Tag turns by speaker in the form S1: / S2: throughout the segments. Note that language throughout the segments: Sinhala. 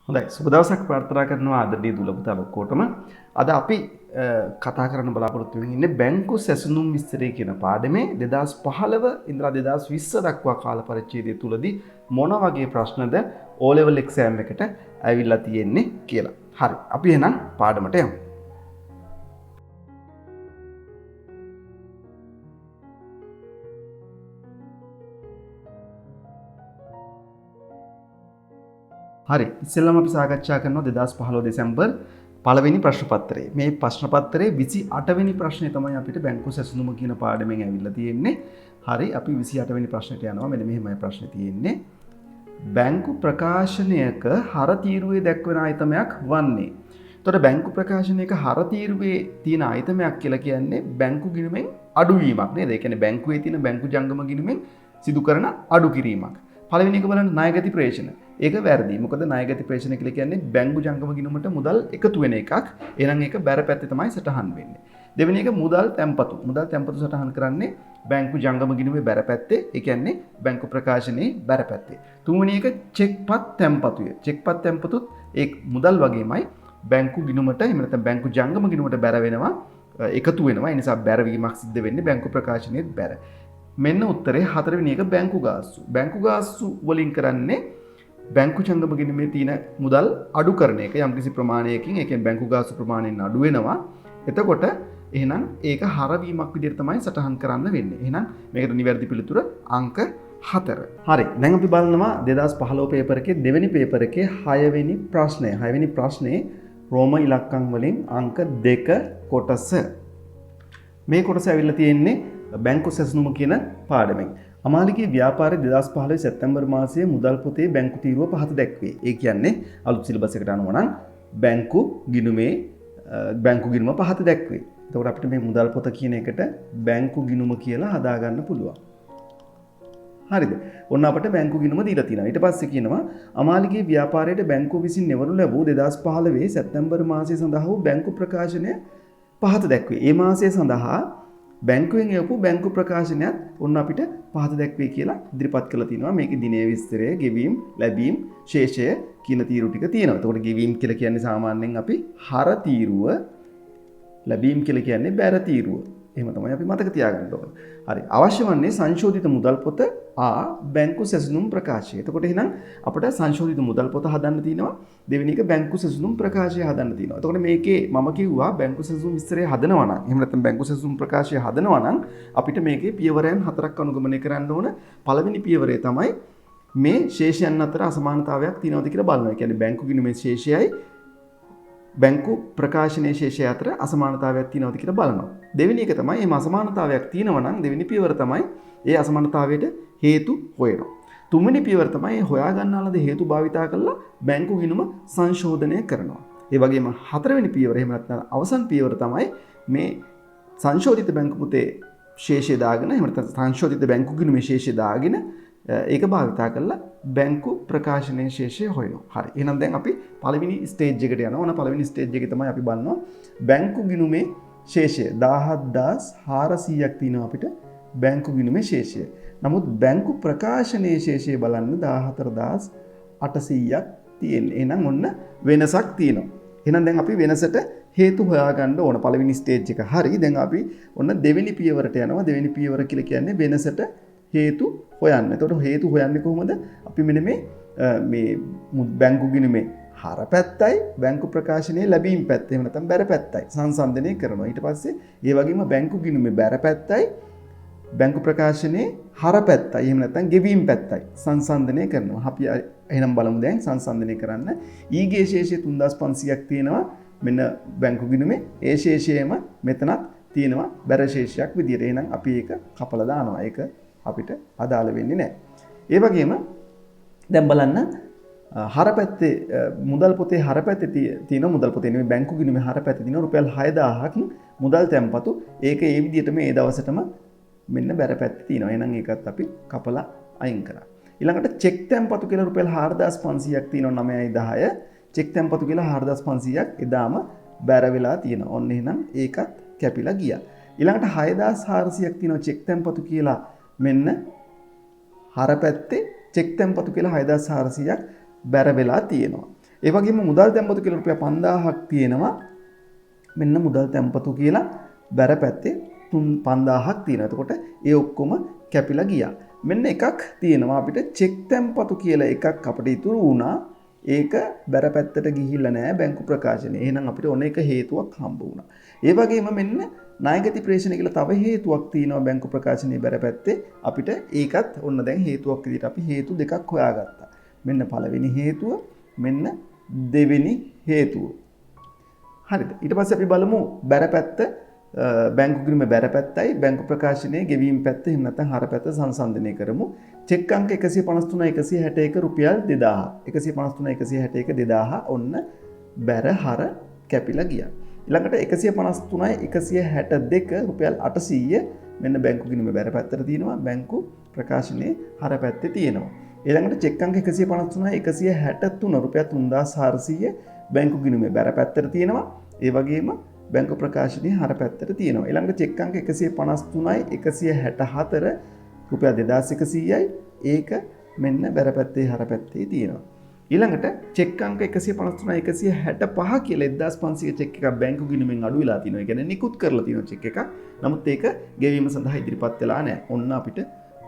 S1: හොඳයි සුබ දවසක් ප්‍රාර්ථනා කරනවා ආදරණීය දුල පුතා ඔක්කොටම. අද අපි කතා කරන්න බලාපොරොත්තු වෙමින් ඉන්නේ බැංකු සැසඳුම් විස්තරය කියන පාඩමේ 2015 ඉඳලා 2020 දක්වා කාල පරිච්ඡේදය තුලදී මොන වගේ ප්‍රශ්නද O level exam එකට ඇවිල්ලා තියෙන්නේ කියලා. හරි. අපි එහෙනම් පාඩමට යමු. හරි ඉස්සෙල්ලාම අපි සාකච්ඡා කරනවා 2015 දෙසැම්බර් පළවෙනි ප්‍රශ්න පත්‍රය. මේ ප්‍රශ්න පත්‍රයේ 28 වෙනි ප්‍රශ්නේ තමයි අපිට බැංකු සැසඳුම කියන පාඩමෙන් ඇවිල්ලා තියෙන්නේ. හරි අපි 28 වෙනි ප්‍රශ්නට යනවා. මෙන්න මෙහෙමයි ප්‍රශ්නේ තියෙන්නේ. බැංකු ප්‍රකාශනයක හර තීරුවේ දැක්වෙන ආයතනයක් වන්නේ. එතකොට බැංකු ප්‍රකාශනයක හර තීරුවේ තියෙන ආයතනයක් කියලා කියන්නේ බැංකු ගිණුමෙන් අඩු වීමක් නේද? ඒ කියන්නේ බැංකුවේ තියෙන බැංකු ජංගම ගිණුමෙන් සිදු කරන අඩු කිරීමක්. පළවෙනි එක බලන්න ණයගති ප්‍රේෂණ. ඒක වැරදි. මොකද ණයගති ප්‍රේෂණ කියලා කියන්නේ බැංකු ජංගම ගිණුමට මුදල් එකතු වෙන එකක්. එහෙනම් ඒක බැර පැත්තේ තමයි සටහන් වෙන්නේ. දෙවෙනි එක මුදල් තැන්පතු. මුදල් තැන්පතු සටහන් කරන්නේ බැංකු ජංගම ගිණුමේ බැර පැත්තේ. ඒ කියන්නේ බැංකු ප්‍රකාශනයේ බැර පැත්තේ. තුන්වෙනි එක චෙක්පත් තැන්පතුය. චෙක්පත් තැන්පතුත් ඒ මුදල් වගේමයි බැංකු ගිණුමට එහෙම නැත්නම් බැංකු ජංගම ගිණුමට බැර වෙනවා. එකතු වෙනවා. ඒ නිසා බැරවීමක් සිද්ධ වෙන්නේ බැංකු ප්‍රකාශනයේ බැර. මෙන්න උත්තරේ හතරවෙනි එක බැංකු ගාස්තු. බැංකු ගාස්තු වලින් කරන්නේ බැංකු ජංගම ගිණුමේ තියෙන මුදල් අඩු කරන එක යම්කිසි ප්‍රමාණයකින්. ඒ කියන්නේ බැංකු ගාස්තු ප්‍රමාණයෙන් අඩු වෙනවා. එතකොට එහෙනම් ඒක හරවීමක් විදිහට තමයි සටහන් කරන්න වෙන්නේ. එහෙනම් මේකට නිවැරදි පිළිතුර අංක 4. හරි. දැන් අපි බලනවා 2015 පේපර් එකේ දෙවෙනි පේපර් එකේ 6 වෙනි ප්‍රශ්නය. 6 වෙනි ප්‍රශ්නේ රෝම ඉලක්කම් වලින් අංක 2 කොටස. මේ කොටස ඇවිල්ලා තියෙන්නේ බැංකු සැසඳුම කියන පාඩමෙන්. අමාලිගේ ව්‍යාපාරයේ 2015 සැප්තැම්බර් මාසයේ මුදල් පොතේ බැංකු තීරුව පහත දැක්වේ. ඒ කියන්නේ අලුත් සිලබස් එකට අනුව නම් බැංකු ගිණුමේ බැංකු ගිණුම පහත දැක්වේ. එතකොට අපිට මේ මුදල් පොත කියන එකට බැංකු ගිණුම කියලා හදා ගන්න පුළුවන්. හරිද? ඔන්න අපිට බැංකු ගිණුම දීලා තියෙනවා. ඊට පස්සේ කියනවා අමාලිගේ ව්‍යාපාරයේ බැංකුව විසින් නිවනු ලැබූ 2015 සැප්තැම්බර් මාසයේ සඳහා වූ බැංකු ප්‍රකාශනය පහත දැක්වේ. ඒ මාසය සඳහා බැංකුවෙන් එවපු බැංකු ප්‍රකාශනයත් ඔන්න අපිට පහත දැක්වේ කියලා ඉදිරිපත් කරලා තිනවා. මේකේ දිනේ විස්තරය, ගෙවීම්, ලැබීම්, ශේෂය කියන තීරු ටික තියෙනවා. එතකොට ගෙවීම් කියලා කියන්නේ සාමාන්‍යයෙන් අපි හර තීරුව, ලැබීම් කියලා කියන්නේ බැර තීරුව. එහෙම තමයි අපි මතක තියාගන්න ඕනේ. හරි. අවශ්‍ය වන්නේ සංශෝධිත මුදල් පොත බැංකු සැසඳුම් ප්‍රකාශය. එතකොට එහෙනම් අපිට සංශෝධිත මුදල් පොත හදන්න තියෙනවා. දෙවෙනි එක බැංකු සැසඳුම් ප්‍රකාශය හදන්න තියෙනවා. එතකොට මේකේ මම කිව්වා බැංකු සැසඳුම් විස්තරය හදනවා නම් එහෙම නැත්නම් බැංකු සැසඳුම් ප්‍රකාශය හදනවා නම් අපිට මේකේ පියවරයන් 4ක් අනුගමනය කරන්න ඕන. පළවෙනි පියවරේ තමයි මේ ශේෂයන් අතර අසමානතාවයක් තියෙනවද කියලා බලනවා. ඒ කියන්නේ බැංකු ගිණුමේ ශේෂයයි බැංකු ප්‍රකාශනයේ ශේෂය අතර අසමානතාවයක් තියෙනවද කියලා බලනවා. දෙවෙනි එක තමයි මේ අසමානතාවයක් තියෙනවා නම් දෙවෙනි පියවර තමයි ඒ අසමානතාවයට හේතු හොයනවා. තුන්වෙනි පියවර තමයි හොයා ගන්නාලද හේතු භාවිතා කරලා බැංකු ගිණුම සංශෝධනය කරනවා. ඒ වගේම හතරවෙනි පියවර එහෙම නැත්නම් අවසන් පියවර තමයි මේ සංශෝධිත බැංකු පොතේ ශේෂය දාගෙන එහෙම නැත්නම් සංශෝධිත බැංකු ගිණුමේ ශේෂය දාගෙන ඒක භාවිතා කරලා බැංකු ප්‍රකාශනයේ ශේෂය හොයනවා. හරි. එහෙනම් දැන් අපි පළවෙනි ස්ටේජ් එකට යනවා. ඕන පළවෙනි ස්ටේජ් එකේ තමයි අපි බලනවා බැංකු ගිණුමේ ශේෂය 17400ක් තියෙනවා අපිට බැංකු ගිණුමේ ශේෂය. නමුත් බැංකු ප්‍රකාශනයේ ශේෂය බලන්න 14800ක් තියෙන්නේ. එහෙනම් ඔන්න වෙනසක් තියෙනවා. එහෙනම් දැන් අපි වෙනසට හේතු හොයාගන්න ඕන පළවෙනි ස්ටේජ් එක. හරි. දැන් අපි ඔන්න දෙවෙනි පියවරට යනවා. දෙවෙනි පියවර කියලා කියන්නේ වෙනසට හේතු හොයන්න. එතකොට හේතු හොයන්නේ කොහොමද? අපි මෙන්න මේ බැංකු ගිණුමේ හර පැත්තයි බැංකු ප්‍රකාශනයේ ලැබීම් පැත්ත එහෙම නැත්නම් බැර පැත්තයි සංසන්දනය කරනවා. ඊට පස්සේ ඒ වගේම බැංකු ගිණුමේ බැර පැත්තයි බැංකු ප්‍රකාශනයේ හර පැත්තයි එහෙම නැත්නම් ගෙවීම් පැත්තයි සංසන්දනය කරනවා. අපි එහෙනම් බලමු දැන් සංසන්දනය කරන්න. ඊගේ ශේෂය 3500ක් තියෙනවා මෙන්න බැංකු ගිණුමේ. ඒ ශේෂයම මෙතනත් තියෙනවා බැර ශේෂයක් විදියට. එහෙනම් අපි ඒක කපලා දානවා. ඒක අපිට අදාළ වෙන්නේ නැහැ. ඒ වගේම දැන් බලන්න හර පැත්තේ මුදල් පොතේ හර පැත්තේ තියෙන මුදල් පොතේ නෙමෙයි බැංකු ගිණුමේ හර පැත්තේ තියෙන රුපියල් 6000ක් මුදල් තැන්පතු. ඒක ඒ විදිහටම ඒ දවසටම මෙන්න බැර පැත්තේ තියෙනවා. එහෙනම් ඒකත් අපි කපලා අයින් කරා. ඊළඟට චෙක් තැන්පතු කියලා රුපියල් 4500ක් තියෙනවා 9යි 10. චෙක් තැන්පතු කියලා 4500ක් එදාම බැර වෙලා තියෙනවා. ඔන්න එහෙනම් ඒකත් කැපිලා ගියා. ඊළඟට 6400ක් තියෙනවා චෙක් තැන්පතු කියලා මෙන්න හර පැත්තේ චෙක් තැන්පතු කියලා 6400ක් බැර වෙලා තියෙනවා. ඒ වගේම මුදල් තැන්පතු කියලා රුපියල් 5000ක් තියෙනවා. මෙන්න මුදල් තැන්පතු කියලා බැර පැත්තේ 5000ක් තියෙනවා. එතකොට ඒ ඔක්කොම කැපිලා ගියා. මෙන්න එකක් තියෙනවා අපිට චෙක් තැන්පතු කියලා එකක් අපිට ඉතුරු වුණා. ඒක බැර පැත්තට ගිහිල්ලා නැහැ බැංකු ප්‍රකාශනයේ. එහෙනම් අපිට ඔන්න එක හේතුවක් හම්බ වුණා. ඒ වගේම මෙන්න ණයගති ප්‍රේෂණය කියලා තව හේතුවක් තියෙනවා බැංකු ප්‍රකාශනයේ බැර පැත්තේ. අපිට ඒකත් ඔන්න දැන් හේතුවක් විදිහට අපි හේතු දෙකක් හොයාගත්තා. මෙන්න පළවෙනි හේතුව, මෙන්න දෙවෙනි හේතුව. හරිද? ඊට පස්සේ අපි බලමු බැර පැත්ත බැංකු ගිණුමේ බැර පැත්තයි බැංකු ප්‍රකාශනයේ ගෙවීම් පැත්ත එහෙම නැත්නම් හර පැත්ත සංසන්දනය කරමු. චෙක් අංක 153 161 රුපියල් 2000. 153 161 2000 ඔන්න බැර හර කැපිලා ගියා. ඊළඟට 153 162 රුපියල් 800 මෙන්න බැංකු ගිණුමේ බැර පැත්තට තියෙනවා. බැංකු ප්‍රකාශනයේ හර පැත්තේ තියෙනවා. ඊළඟට චෙක් අංක 153 163 රුපියල් 3400 බැංකු ගිණුමේ බැර පැත්තට තියෙනවා. ඒ වගේම බැංකු ප්‍රකාශනයේ හර පැත්තට තියෙනවා. ඊළඟට චෙක් අංක 153 164 රුපියල් 2100යි. ඒක මෙන්න බැර පැත්තේ හර පැත්තේ තියෙනවා. ඊළඟට චෙක් අංක 153 165 කියලා 1500 චෙක් එකක් බැංකු ගිණුමෙන් අඩු වෙලා තියෙනවා. ඒ කියන්නේ නිකුත් කරලා තියෙනවා චෙක් එකක්. නමුත් ඒක ගෙවීම සඳහා ඉදිරිපත් වෙලා නැහැ. ඔන්න අපිට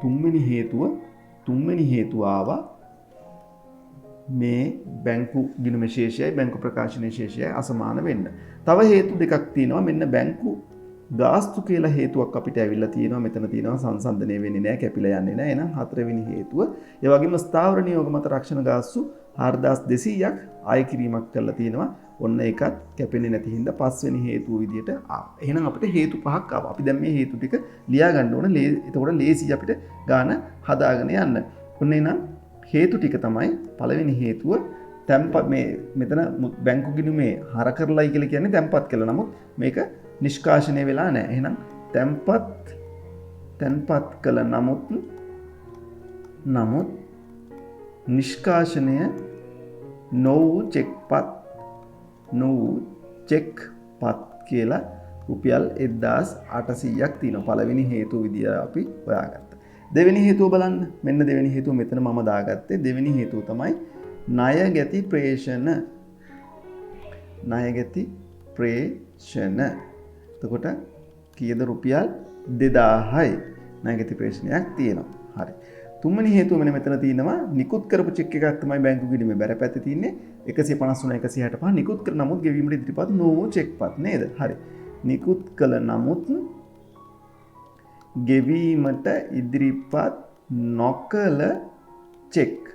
S1: තුන්වෙනි හේතුව ආවා මේ බැංකු ගිණුමේ ශේෂයයි බැංකු ප්‍රකාශනයේ ශේෂයයි අසමාන වෙන්න. තව හේතු දෙකක් තියෙනවා. මෙන්න බැංකු ගාස්තු කියලා හේතුවක් අපිට ඇවිල්ලා තියෙනවා. මෙතන තියෙනවා සංසන්දනය වෙන්නේ නැහැ, කැපිලා යන්නේ නැහැ. එහෙනම් හතරවෙනි හේතුව. ඒ වගේම ස්ථාවර නියෝග මත රක්ෂණ ගාස්තු 4200ක් ආය කිරීමක් කරලා තියෙනවා. ඔන්න ඒකත් කැපෙන්නේ නැති හින්දා පස්වෙනි හේතුව විදියට ආවා. එහෙනම් අපිට හේතු පහක් ආවා. අපි දැන් මේ හේතු ටික ලියා ගන්න ඕන. එතකොට ලේසි අපිට ගාන හදාගෙන යන්න. ඔන්න එහෙනම් හේතු ටික තමයි පළවෙනි හේතුව මෙතන බැංකු ගිණුමේ හර කරලයි කියලා කියන්නේ තැන්පත් කළා. නමුත් මේක නිෂ්කාශනය වෙලා නැහැ. එහෙනම් තැන්පත් කළ නමුත් නිෂ්කාශනය නොවූ චෙක්පත් කියලා රුපියල් 1800ක් තියෙනවා. පළවෙනි හේතුව විදිය අපි හොයාගත්තා. දෙවෙනි හේතුව බලන්න. මෙන්න දෙවෙනි හේතුව මෙතන මම දාගත්තේ. දෙවෙනි හේතුව තමයි ණයගැති ප්‍රේෂණ. එතකොට කීයද? රුපියල් 2000යි ණයගැති ප්‍රේෂණයක් තියෙනවා. හරි. තුන්වෙනි හේතුව මෙතන තියෙනවා නිකුත් කරපු චෙක් එකක් තමයි බැංකු ගිණුමේ බැර පැත්තේ තියෙන්නේ 153 165 නිකුත් කර නමුත් ගෙවීමට ඉදිරිපත් නොවූ චෙක්පත් නේද? හරි. නිකුත් කළ නමුත් ගෙවීමට ඉදිරිපත් නොකළ චෙක්පත්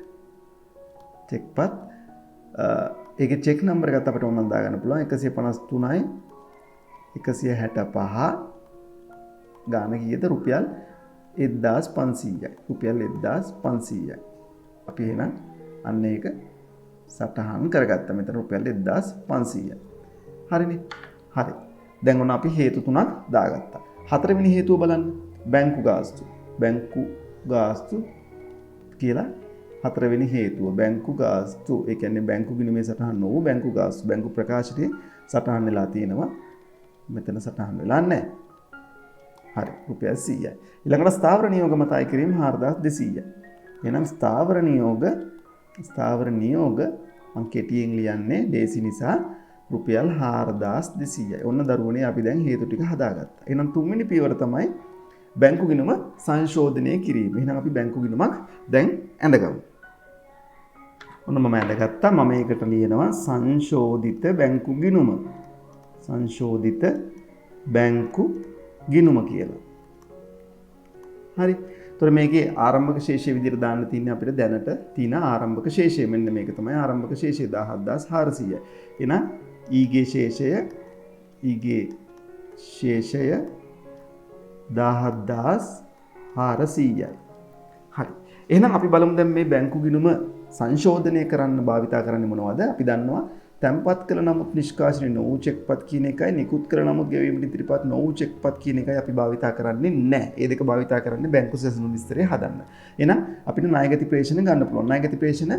S1: ඒකේ චෙක් නම්බර් එකත් අපිට ඕනනම් දාගන්න පුළුවන් 153යි 165 ගාන කීයද? රුපියල් 1500යි. රුපියල් 1500යි. අපි එහෙනම් අන්න ඒක සටහන් කරගත්තා. මෙතන රුපියල් 1500යි. හරිනේ. හරි. දැන් ඔන්න අපි හේතු තුනක් දාගත්තා. හතරවෙනි හේතුව බලන්න. බැංකු ගාස්තු කියලා හතරවෙනි හේතුව. බැංකු ගාස්තු. ඒ කියන්නේ බැංකු ගිණුමේ සටහන් නොවූ බැංකු ගාස්තු. බැංකු ප්‍රකාශනයේ සටහන් වෙලා තියෙනවා. මෙතන සටහන් වෙලා නැහැ. හරි. රුපියල් 100යි. ඊළඟට ස්ථාවර නියෝග මත අය කිරීම 4200යි. එහෙනම් ස්ථාවර නියෝග මම කෙටියෙන් ලියන්නේ ලේසි නිසා රුපියල් 4200යි. ඔන්න දරුවනේ අපි දැන් හේතු ටික හදාගත්තා. එහෙනම් තුන්වෙනි පියවර තමයි බැංකු ගිණුම සංශෝධනය කිරීම. එහෙනම් අපි බැංකු ගිණුමක් දැන් ඇඳගමු. ඔන්න මම ඇඳගත්තා. මම ඒකට ලියනවා සංශෝධිත බැංකු ගිණුම. සංශෝධිත බැංකු ගිණුම කියලා. හරි. ඒතර මේකේ ආරම්භක ශේෂය විදිහට දාන්න තියෙන්නේ අපිට දැනට තියෙන ආරම්භක ශේෂය. මෙන්න මේක තමයි ආරම්භක ශේෂය 17400යි. එහෙනම් ඊගේ ශේෂය 17400යි. හරි. එහෙනම් අපි බලමු දැන් මේ බැංකු ගිණුම සංශෝධනය කරන්න භාවිතා කරන්නේ මොනවද? අපි දන්නවා තැන්පත් කළ නමුත් නිෂ්කාශනය නොවූ චෙක්පත් කියන එකයි නිකුත් කළ නමුත් ගෙවීමට ඉදිරිපත් නොවූ චෙක්පත් කියන එකයි අපි භාවිතා කරන්නේ නැහැ. ඒ දෙක භාවිතා කරන්නේ බැංකු සැසඳුම් විස්තරය හදන්න. එහෙනම් අපිට ණයගති ප්‍රේෂණ ගන්න පුළුවන්. ණයගති ප්‍රේෂණ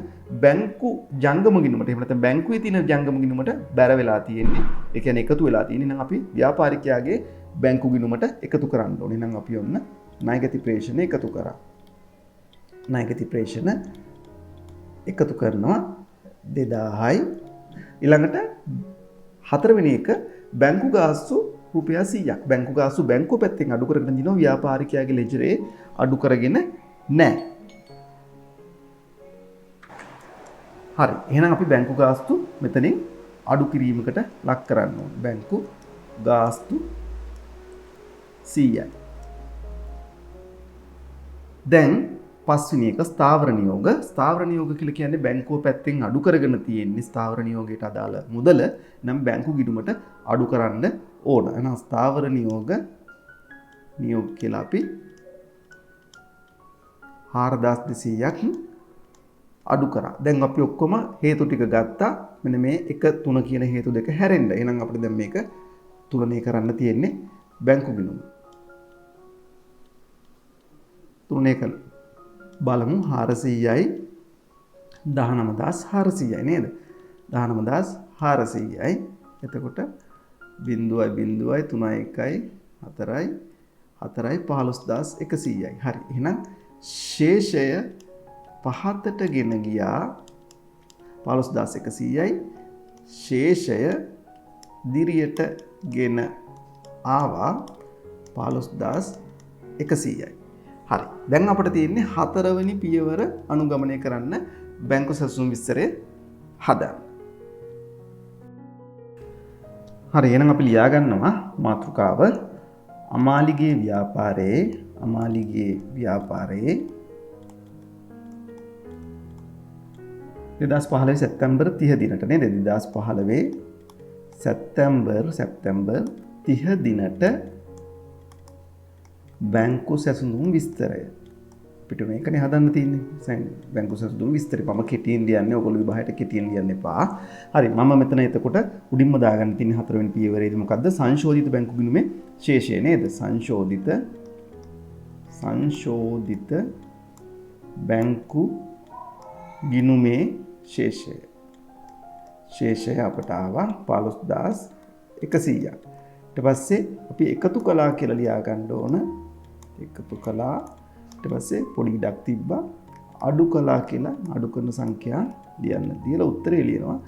S1: බැංකු ජංගම ගිණුමට එහෙම නැත්නම් බැංකුවේ තියෙන ජංගම ගිණුමට බැර වෙලා තියෙන්නේ. ඒ කියන්නේ එකතු වෙලා තියෙන්නේ. එහෙනම් අපි ව්‍යාපාරිකයාගේ බැංකු ගිණුමට එකතු කරන්න ඕනේ. එහෙනම් අපි ඔන්න ණයගති ප්‍රේෂණ එකතු කරා. ණයගති ප්‍රේෂණ එකතු කරනවා. 2000යි. ඊළඟට හතරවෙනි එක බැංකු ගාස්තු රුපියල් 100ක්. බැංකු ගාස්තු බැංකුව පැත්තෙන් අඩු කරගෙන දිනවා ව්‍යාපාරිකයාගේ ලෙජරේ අඩු කරගෙන නැහැ. හරි. එහෙනම් අපි බැංකු ගාස්තු මෙතනින් අඩු කිරීමකට ලක් කරන්න ඕනේ. බැංකු ගාස්තු 100යි. දැන් පස්වෙනි එක ස්ථාවර නියෝග. ස්ථාවර නියෝග කියලා කියන්නේ බැංකුව පැත්තෙන් අඩු කරගෙන තියෙන්නේ ස්ථාවර නියෝගයට අදාළ මුදල නම් බැංකු ගිණුමට අඩු කරන්න ඕන. එහෙනම් ස්ථාවර නියෝග කියලා අපි 4200ක් අඩු කරා. දැන් අපි ඔක්කොම හේතු ටික ගත්තා. මෙන්න මේ 1 3 කියන හේතු දෙක හැරෙන්න. එහෙනම් අපිට දැන් මේක තුලනය කරන්න තියෙන්නේ බැංකු ගිණුම. තුලනය කළ බලමු 400යි 19400යි නේද? 19400යි. එතකොට 0.0 3 1යි 4යි 4යි 15100යි. හරි. එහෙනම් ශේෂය පහතට ගෙන ගියා 15100යි. ශේෂය දිරියට ගෙන ආවා 15100යි. හරි. දැන් අපිට තියෙන්නේ හතරවෙනි පියවර අනුගමනය කරන්න බැංකු සැසුම් විස්තරය හදන්න. හරි. එහෙනම් අපි ලියා ගන්නවා මාතෘකාව අමාලිගේ ව්‍යාපාරයේ 2015 සැප්තැම්බර් 30 දිනට නේද? 2015 සැප්තැම්බර් 30 දිනට බැංකු සැසඳුම් විස්තරය. අපිට මේකනේ හදන්න තියෙන්නේ. බැංකු සැසඳුම් විස්තරය. මම කෙටියෙන් ලියන්නේ. ඔයගොල්ලෝ විභාගයට කෙටියෙන් ලියන්න එපා. හරි. මම මෙතන එතකොට උඩින්ම දාගන්න තියෙන හතරවෙනි පියවරේදී මොකද්ද? සංශෝධිත බැංකු ගිණුමේ ශේෂය නේද? සංශෝධිත බැංකු ගිණුමේ ශේෂය. ශේෂය අපට ආවා 15100ක්. ඊට පස්සේ අපි එකතු කළා කියලා ලියා ගන්න ඕන. එකතු කළා. ඊට පස්සේ පොඩි ඉඩක් තිබ්බා. අඩු කළා කියලා අඩු කරන සංඛ්‍යා ලියන්න. දීලා උත්තරේ ලියනවා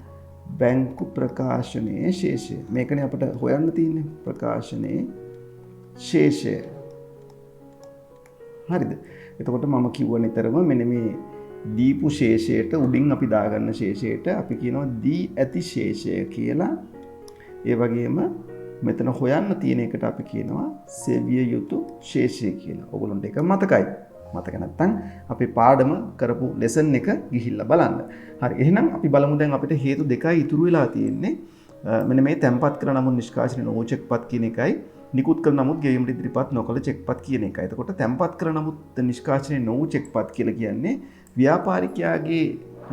S1: බැංකු ප්‍රකාශනයේ ශේෂය. මේකනේ අපිට හොයන්න තියෙන්නේ ප්‍රකාශනයේ ශේෂය. හරිද? එතකොට මම කිව්ව නිතරම මෙන්න මේ දීපු ශේෂයට උඩින් අපි දාගන්න ශේෂයට අපි කියනවා දී ඇති ශේෂය කියලා. ඒ වගේම මෙතන හොයන්න තියෙන එකට අපි කියනවා සෙවිය යුතු ශේෂය කියලා. ඔයගොල්ලන්ට ඒක මතකයි. මතක නැත්නම් අපි පාඩම කරපු ලෙසන් එක ගිහිල්ලා බලන්න. හරි. එහෙනම් අපි බලමු දැන් අපිට හේතු දෙකයි ඉතුරු වෙලා තියෙන්නේ. මෙන්න මේ තැම්පත් කරන නමුත් නිෂ්කාශනය නොවු චෙක්පත් කියන එකයි නිකුත් කළ නමුත් ගෙවීමට ඉදිරිපත් නොකළ චෙක්පත් කියන එකයි. එතකොට තැම්පත් කරන නමුත් නිෂ්කාශනය නොවු චෙක්පත් කියලා කියන්නේ ව්‍යාපාරිකයාගේ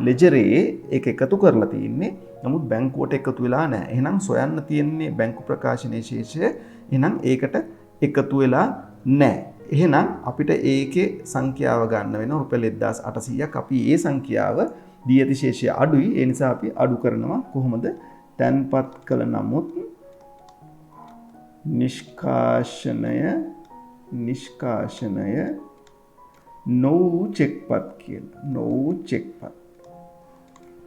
S1: ලෙජරේ ඒක එකතු කරලා තියෙන්නේ. නමුත් බැංකුවට එකතු වෙලා නැහැ. එහෙනම් සොයන්න තියෙන්නේ බැංකු ප්‍රකාශනයේ ශේෂය. එහෙනම් ඒකට එකතු වෙලා නැහැ. එහෙනම් අපිට ඒකේ සංඛ්‍යාව ගන්න වෙනවා රුපියල් 1800ක්. අපි ඒ සංඛ්‍යාව දී ඇති ශේෂය අඩුයි. ඒ නිසා අපි අඩු කරනවා කොහොමද? තැන්පත් කළ නමුත් නිෂ්කාශනය නොවු චෙක්පත් කියලා. නොවු චෙක්පත්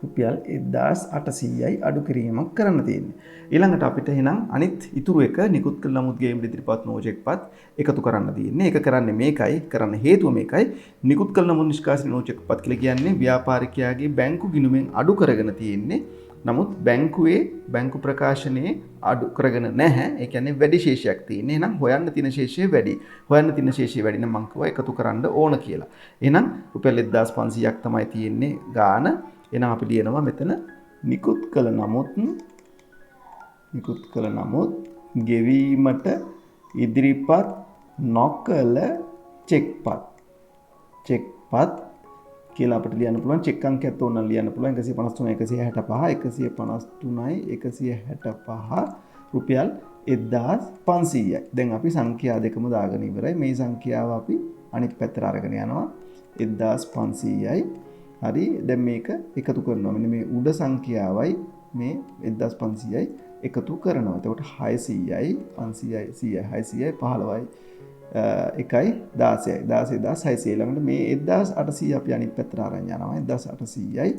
S1: රුපියල් 1800යි අඩු කිරීමක් කරන්න තියෙන්නේ. ඊළඟට අපිට එහෙනම් අනිත් ඉතුරු එක නිකුත් කළ නමුත් ගෙවීමට ඉදිරිපත් නොවු චෙක්පත් එකතු කරන්න තියෙන්නේ. ඒක කරන්නේ මේකයි. කරන්න හේතුව මේකයි. නිකුත් කළ නමුත් නිෂ්කාශනය නොවු චෙක්පත් කියලා කියන්නේ ව්‍යාපාරිකයාගේ බැංකු ගිණුමෙන් අඩු කරගෙන තියෙන්නේ. නමුත් බැංකුවේ බැංකු ප්‍රකාශනයේ අඩු කරගෙන නැහැ. ඒ කියන්නේ වැඩි ශේෂයක් තියෙන්නේ. එහෙනම් හොයන්න තියෙන ශේෂය වැඩි. හොයන්න තියෙන ශේෂය වැඩි නම් මං කිව්වා එකතු කරන්න ඕන කියලා. එහෙනම් රුපියල් 1500ක් තමයි තියෙන්නේ ගාන. එහෙනම් අපි ලියනවා මෙතන නිකුත් කළ නමුත් ගෙවීමට ඉදිරිපත් නොකළ චෙක්පත් කියලා අපිට ලියන්න පුළුවන්. චෙක් අංකයත් ඕන නම් ලියන්න පුළුවන්. 153 165 165 රුපියල් 1500යි. දැන් අපි සංඛ්‍යා දෙකම දාගෙන ඉවරයි. මේ සංඛ්‍යාව අපි අනිත් පැත්තට අරගෙන යනවා 1500යි. හරි. දැන් මේක එකතු කරනවා. මෙන්න මේ උඩ සංඛ්‍යාවයි මේ 1500යි එකතු කරනවා. එතකොට 600යි 500යි 100යි 600යි 15යි 1යි 16යි 16600 ළඟට මේ 1800 අපි අනිත් පැත්තට අරන් යනවා. 1800යි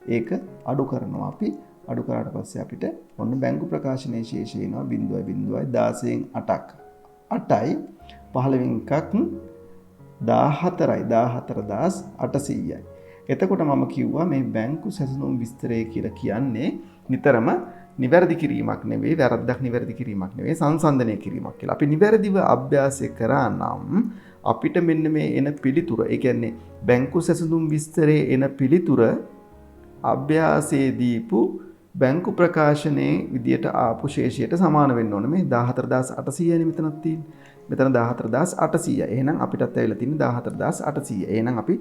S1: ඒක අඩු කරනවා අපි. අඩු කරාට පස්සේ අපිට ඔන්න බැංකු ප්‍රකාශනයේ ශේෂය එනවා 0.16න් 8ක්. 8යි 15න් එකක් 14800යි. එතකොට මම කිව්වා මේ බැංකු සැසඳුම් විස්තරය කියලා කියන්නේ නිතරම නිවැරදි කිරීමක් නෙවෙයි, වැරද්දක් නිවැරදි කිරීමක් නෙවෙයි, සංසන්දනය කිරීමක් කියලා. අපි නිවැරදිව අභ්‍යාසය කරා නම් අපිට මෙන්න මේ එන පිළිතුර, ඒ කියන්නේ බැංකු සැසඳුම් විස්තරයේ එන පිළිතුර අභ්‍යාසයේ දීපු බැංකු ප්‍රකාශනයේ විදියට ආපු ශේෂයට සමාන වෙන්න ඕනේ. මේ 14800නේ මෙතනක් තියෙන්නේ. මෙතන 14800. එහෙනම් අපිටත් ඇවිල්ලා තියෙන්නේ 14800. එහෙනම් අපි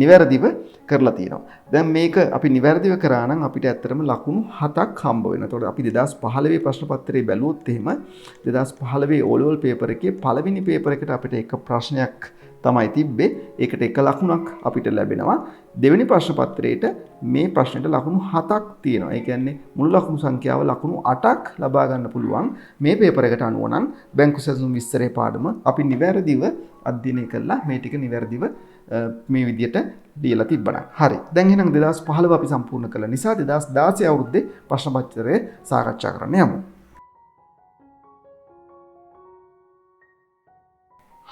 S1: නිවැරදිව කරලා තියෙනවා. දැන් මේක අපි නිවැරදිව කරා නම් අපිට ඇත්තටම ලකුණු 7ක් හම්බ වෙනවා. එතකොට අපි 2015 ප්‍රශ්න පත්‍රයේ බැලුවොත් එහෙම 2015 O level paper එකේ පළවෙනි paper එකට අපිට එක ප්‍රශ්නයක් තමයි තිබ්බේ. ඒකට එක ලකුණක් අපිට ලැබෙනවා. දෙවෙනි ප්‍රශ්න පත්‍රයේට මේ ප්‍රශ්නෙට ලකුණු 7ක් තියෙනවා. ඒ කියන්නේ මුළු ලකුණු සංඛ්‍යාව ලකුණු 8ක් ලබා ගන්න පුළුවන් මේ පේපර් එකට අනුව නම් බැංකු සැසඳුම් විස්තරේ පාඩම අපි නිවැරදිව අධ්‍යයනය කළා. මේ ටික නිවැරදිව මේ විදියට දීලා තිබ්බනම්. හරි. දැන් එහෙනම් 2015 අපි සම්පූර්ණ කළා නිසා 2016 අවුරුද්දේ ප්‍රශ්න පත්‍රය සාකච්ඡා කරන්න යමු.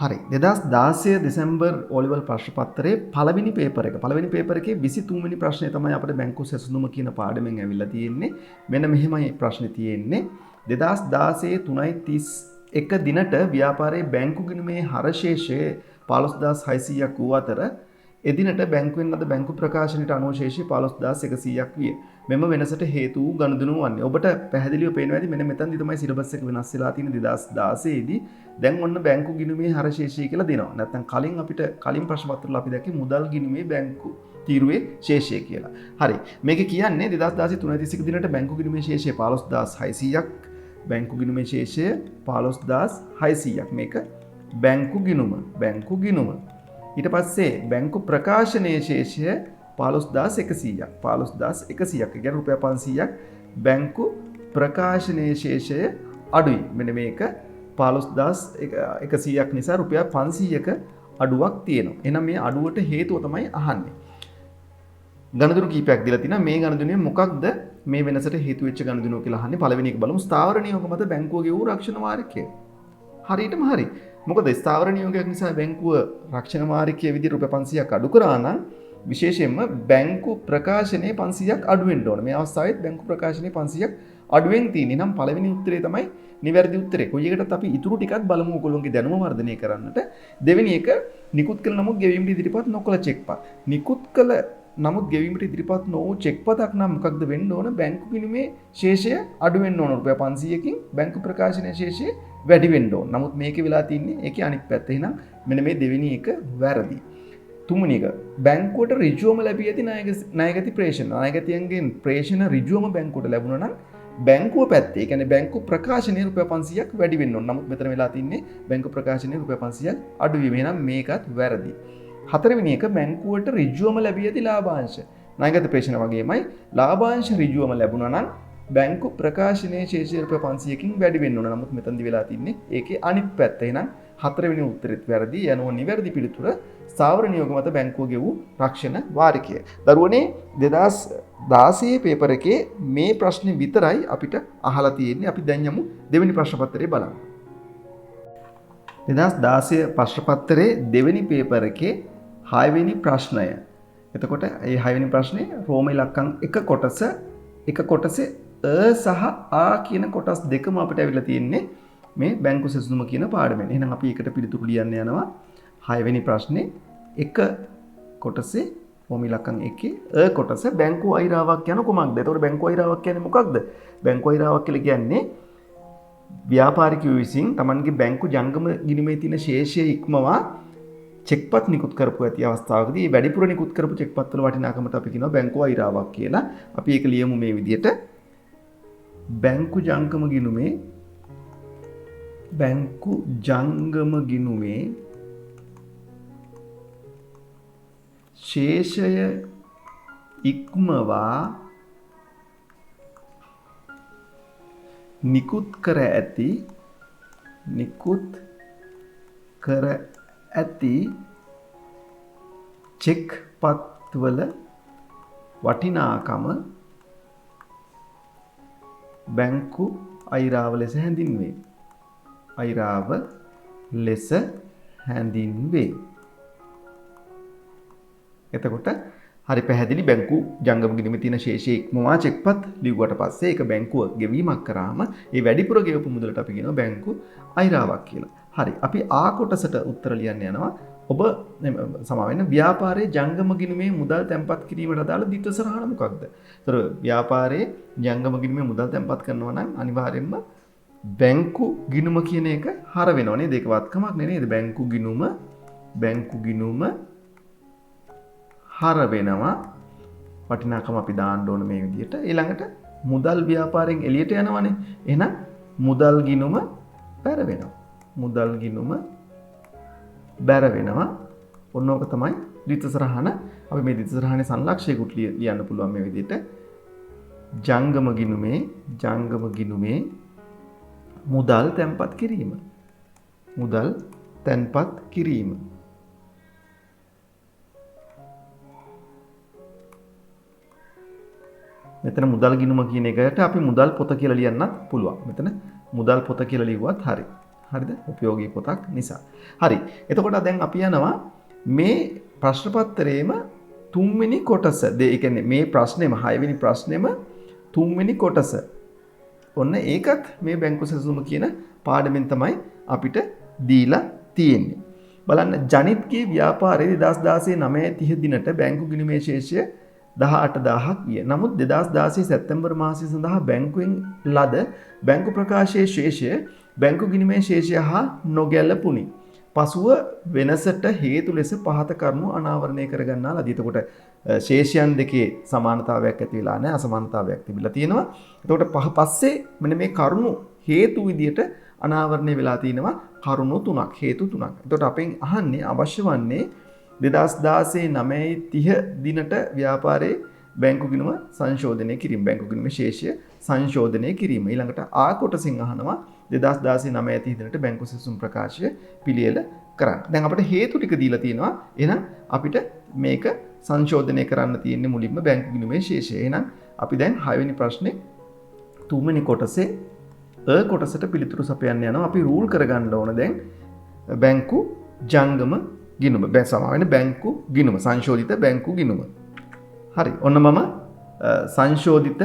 S1: හරි 2016 දෙසැම්බර් O level ප්‍රශ්න පත්‍රයේ පළවෙනි පේපර් එක. පළවෙනි පේපර් එකේ 23 වෙනි ප්‍රශ්නය තමයි අපිට බැංකු සැසඳුම කියන පාඩමෙන් ඇවිල්ලා තියෙන්නේ. මෙන්න මෙහෙමයි ප්‍රශ්නේ තියෙන්නේ. 2016 3.31 දිනට ව්‍යාපාරයේ බැංකු ගිණුමේ හරශේෂය 15600ක් වූ අතර එදිනට බැංකුවෙන් ලද බැංකු ප්‍රකාශනයට අනුව ශේෂය 15100ක් විය. මෙම වෙනසට හේතු වූ ගනුදෙනු වන්නේ. ඔබට පැහැදිලිව පේනවා ඇති මෙන්න මෙතනදි තමයි සිලබස් එක වෙනස් වෙලා තියෙන්නේ 2016 දී. දැන් ඔන්න බැංකු ගිණුමේ හරශේෂය කියලා දෙනවා. නැත්නම් කලින් අපිට කලින් ප්‍රශ්න පත්‍රවල අපි දැක්කේ මුදල් ගිණුමේ බැංකු තීරුවේ ශේෂය කියලා. හරි. මේක කියන්නේ 2016 3.31 දිනට බැංකු ගිණුමේ ශේෂය 15600ක්. බැංකු ගිණුමේ ශේෂය 15600ක්. මේක බැංකු ගිණුම. ඊට පස්සේ බැංකු ප්‍රකාශනයේ ශේෂය 15100ක්. 15100ක් කියන්නේ රුපියල් 500ක් බැංකු ප්‍රකාශනයේ ශේෂය අඩුයි. මෙන්න මේක 15100ක් නිසා රුපියල් 500ක අඩුවක් තියෙනවා. එහෙනම් මේ අඩුවට හේතුව තමයි අහන්නේ. ගණදුරු කීපයක් දීලා තිනවා. මේ ගණදුනේ මොකක්ද මේ වෙනසට හේතු වෙච්ච ගණදුනෝ කියලා අහන්නේ. පළවෙනි එක බලමු. ස්ථාවර නියෝග මත බැංකුව ගෙවූ රක්ෂණ වාරිකය. හරියටම හරි. මොකද ස්ථාවර නියෝගයක් නිසා බැංකුව රක්ෂණ වාරිකයේ විදිහට රුපියල් 500ක් අඩු කරා නම් විශේෂයෙන්ම බැංකු ප්‍රකාශනයේ 500ක් අඩු වෙන්න ඕන. මේ අවස්ථාවේත් බැංකු ප්‍රකාශනයේ 500ක් අඩුවෙන් තියෙන්නේ. නම් පළවෙනි උත්තරේ තමයි නිවැරදි උත්තරේ. කොයි එකටත් අපි ඉතුරු ටිකක් බලමු ඔයගොල්ලෝගේ දැනුම වර්ධනය කරන්නට. දෙවෙනි එක නිකුත් කළ නමුත් ගෙවීමට ඉදිරිපත් නොකළ චෙක්පත්. නිකුත් කළ නමුත් ගෙවීමට ඉදිරිපත් නොවූ චෙක්පතක් නම් මොකක්ද වෙන්න ඕන? බැංකු ගිණුමේ ශේෂය අඩු වෙන්න ඕන. රුපියල් 500කින් බැංකු ප්‍රකාශනයේ ශේෂය වැඩි වෙන්න ඕන. නමුත් මේකේ වෙලා තින්නේ ඒකේ අනිත් පැත්ත. එහෙනම් මෙන්න මේ දෙවෙනි එක වැරදි. තුන්වෙනි එක බැංකුවට ඍජුවම ලැබී ඇති ණයගැති ප්‍රේෂණ. ණයගැතියන්ගෙන් ප්‍රේෂණ ඍජුවම බැංකුවට ලැබුණා නම් බැංකුව පැත්තේ, ඒ කියන්නේ බැංකු ප්‍රකාශනයේ රුපියල් 500ක් වැඩි වෙන්න ඕන. නමුත් මෙතන වෙලා තින්නේ බැංකු ප්‍රකාශනයේ රුපියල් 500ක් අඩු වීම. එහෙනම් මේකත් වැරදි. හතරවෙනි එක බැංකුවට ඍජුවම ලැබී ඇති ලාභාංශ. ණයගත ප්‍රේෂණ වගේමයි ලාභාංශ ඍජුවම ලැබුණා නම් බැංකු ප්‍රකාශනයේ ශේෂය රුපියල් 500කින් වැඩි වෙන්න ඕන. නමුත් මෙතනදි වෙලා තින්නේ ඒකේ අනිත් පැත්ත. එහෙනම් හතරවෙනි උත්තරෙත් වැරදි. යනවා නිවැරදි පිළිතුර ස්ථාවර නියෝග මත බැංකුව ගෙවූ රක්ෂණ වාරිකය. දරුවනේ 2016 පේපර් එකේ මේ ප්‍රශ්නේ විතරයි අපිට අහලා තියෙන්නේ. අපි දැන් යමු දෙවෙනි ප්‍රශ්න පත්‍රය බලන්න. 2016 ප්‍රශ්න පත්‍රයේ දෙවෙනි පේපර් එකේ 6 වෙනි ප්‍රශ්නය. එතකොට මේ 6 වෙනි ප්‍රශ්නේ රෝම ඉලක්කම් එක කොටසේ අ සහ ආ කියන කොටස් දෙකම අපිට අවිලා තියෙන්නේ මේ බැංකු සැසඳුම කියන පාඩමෙන්. එහෙනම් අපි ඒකට පිළිතුරු ලියන්න යනවා. 6 වෙනි ප්‍රශ්නේ එක කොටසේ රෝම ඉලක්කම් එකේ අ කොටස බැංකු අයිරාවක් යන කොමක්ද? එතකොට බැංකු අයිරාවක් කියන්නේ මොකක්ද? බැංකු අයිරාවක් කියලා කියන්නේ ව්‍යාපාරිකයෝ විසින් Tamanගේ බැංකු ජංගම ගිණුමේ තියෙන ශේෂය ඉක්මවා චෙක්පත් නිකුත් කරපු ඇති අවස්ථාවකදී මේ වැඩිපුර නිකුත් කරපු චෙක්පත් වල වටිනාකමට අපි කියනවා බැංකු අයිරාවක් කියලා. අපි ඒක ලියමු මේ විදිහට. බැංකු ජංගම ගිණුමේ ශේෂය ඉක්මවා නිකුත් කර ඇති චෙක්පත්වල වටිනාකම බැංකු අයිරාව ලෙස හැඳින්වේ. අයිරාව ලෙස හැඳින්වේ. එතකොට හරි පැහැදිලි බැංකු ජංගම ගිණුමේ තියෙන ශේෂයේ ඉක්මවා චෙක්පත් ලිව්වට පස්සේ ඒක බැංකුව ගෙවීමක් කරාම ඒ වැඩිපුර ගෙවපු මුදලට අපි කියනවා බැංකු අයිරාවක් කියලා. හරි අපි ආ කොටසට උත්තර ලියන්න යනවා. ඔබ සමාවෙන්න ව්‍යාපාරයේ ජංගම ගිණුමේ මුදල් තැන්පත් කිරීමට අදාළ ද්විත්ව සරහන මොකක්ද? ඒතර ව්‍යාපාරයේ ජංගම ගිණුමේ මුදල් තැන්පත් කරනවා නම් අනිවාර්යයෙන්ම බැංකු ගිණුම කියන එක හර වෙනවා නේද? ඒක වත්කමක් නේද? බැංකු ගිණුම හර වෙනවා. වටිනාකම අපි දාන්න ඕන මේ විදිහට. ඊළඟට මුදල් ව්‍යාපාරයෙන් එළියට යනවනේ. එහෙනම් මුදල් ගිණුම බැර වෙනවා. මුදල් ගිණුම බැර වෙනවා. ඔන්න ඕක තමයි ද්විත්ව සරහන. අපි මේ ද්විත්ව සරහනේ සංලක්ෂයකුත් ලියන්න පුළුවන් මේ විදිහට. ජංගම ගිණුමේ මුදල් තැන්පත් කිරීම. මුදල් තැන්පත් කිරීම. මෙතන මුදල් ගිණුම කියන එකට අපි මුදල් පොත කියලා ලියන්නත් පුළුවන්. මෙතන මුදල් පොත කියලා ලිව්වත් හරි. හරිද? උපයෝගී පොතක් නිසා. හරි. එතකොට දැන් අපි යනවා මේ ප්‍රශ්න පත්‍රයේම 3 වෙනි කොටස. ඒ කියන්නේ මේ ප්‍රශ්නේම 6 වෙනි ප්‍රශ්නේම 3 වෙනි කොටස. ඔන්න ඒකත් මේ බැංකු සැසඳුම කියන පාඩමෙන් තමයි අපිට දීලා තියෙන්නේ. බලන්න ජනිත්ගේ ව්‍යාපාරයේ 2016 9:30 දිනට බැංකු ගිණුමේ ශේෂය 18000ක් විය. නමුත් 2016 සැප්තැම්බර් මාසය සඳහා බැංකුවෙන් ලද බැංකු ප්‍රකාශයේ ශේෂය බැංකු ගිණුමේ ශේෂය හා නොගැලපුණි. පසුව වෙනසට හේතු ලෙස පහත කරුණු අනාවරණය කරගන්නා ලදී. එතකොට ශේෂයන් දෙකේ සමානතාවයක් ඇති වෙලා නැහැ, අසමානතාවයක් තිබිලා තියෙනවා. එතකොට පස්සේ මෙන්න මේ කරුණු හේතු විදියට අනාවරණය වෙලා තිනවා කරුණු තුනක්, හේතු තුනක්. එතකොට අපෙන් අහන්නේ අවශ්‍ය වන්නේ 2016 9:30 දිනට ව්‍යාපාරයේ බැංකු ගිණුම සංශෝධනය කිරීම, බැංකු ගිණුමේ ශේෂය සංශෝධනය කිරීම. ඊළඟට ආ කොටසින් අහනවා 2016 9:30 දිනට බැංකු සැසුම් ප්‍රකාශය පිළියෙල කරන්න. දැන් අපිට හේතු ටික දීලා තියෙනවා. එහෙනම් අපිට මේක සංශෝධනය කරන්න තියෙන්නේ මුලින්ම බැංකු ගිණුමේ ශේෂය. එහෙනම් අපි දැන් 6 වෙනි ප්‍රශ්නේ 3 වෙනි කොටසේ කොටසට පිළිතුරු සපයන්න යනවා. අපි රූල් කරගන්න ඕන දැන් බැංකු ජංගම ගිණුම. සමාවෙන්න බැංකු ගිණුම, සංශෝධිත බැංකු ගිණුම. හරි. ඔන්න මම සංශෝධිත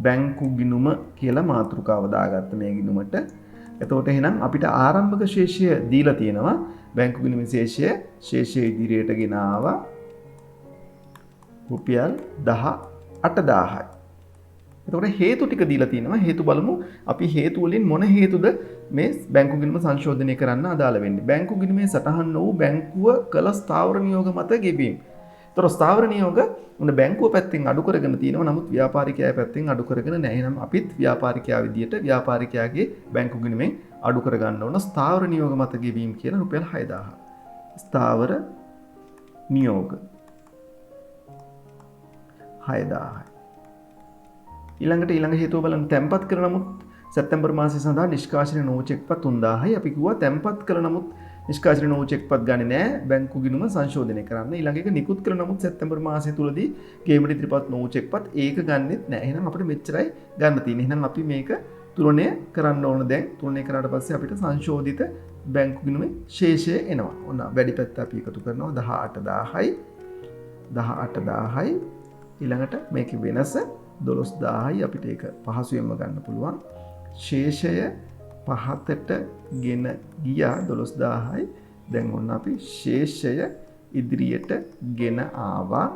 S1: බැංකු ගිණුම කියලා මාතෘකාව දාගත්ත මේ ගිණුමට. එතකොට එහෙනම් අපිට ආරම්භක ශේෂය දීලා තියෙනවා. බැංකු ගිණුමේ ශේෂය ඉදිරියට ගෙන ආවා රුපියල් 18000යි. එතකොට හේතු ටික දීලා තියෙනවා. හේතු බලමු. අපි හේතු වලින් මොන හේතුද මේ බැංකු ගිණුම සංශෝධනය කරන්න අදාළ වෙන්නේ. බැංකු ගිණුමේ සටහන් වූ බැංකුව කළ ස්ථාවර නියෝග මත ගෙවීම. ඒතර ස්ථාවර නියෝග උන බැංකුව පැත්තෙන් අඩු කරගෙන තියෙනවා. නමුත් ව්‍යාපාරිකයා පැත්තෙන් අඩු කරගෙන නැහැ. එහෙනම් අපිත් ව්‍යාපාරිකයා විදියට ව්‍යාපාරිකයාගේ බැංකු ගිණුමෙන් අඩු කරගන්න ඕන ස්ථාවර නියෝග මත ගෙවීම කියලා රුපියල් 6000. ස්ථාවර නියෝග 6000යි. ඊළඟ හේතුව බලන්න. තැන්පත් කළ නමුත් සැප්තැම්බර් මාසය සඳහා නිෂ්කාශනය නොවූ චෙක්පත් 3000යි. අපි කිව්වා තැන්පත් කළ නමුත් නිෂ්කාශනය නොවූ චෙක්පත් ගන්නේ නැහැ බැංකු ගිණුම සංශෝධනය කරන්න. ඊළඟ එක නිකුත් කළ නමුත් සැප්තැම්බර් මාසය තුලදී ගේමට ඉදිරිපත් නොවූ චෙක්පත් ඒක ගන්නෙත් නැහැ. එහෙනම් අපිට මෙච්චරයි ගන්න තියෙන්නේ. එහෙනම් අපි මේක තුලණය කරන්න ඕන. දැන් තුලණය කරාට පස්සේ අපිට සංශෝධිත බැංකු ගිණුමේ ශේෂය එනවා. ඔන්න වැඩි පැත්ත අපි එකතු කරනවා 18000යි 18000යි. ඊළඟට මේකේ වෙනස 12000යි. අපිට ඒක පහසුවෙන්ම ගන්න පුළුවන්. ශේෂය පහතට ගෙන ගියා 12000යි. දැන් ඔන්න අපි ශේෂය ඉදිරියට ගෙන ආවා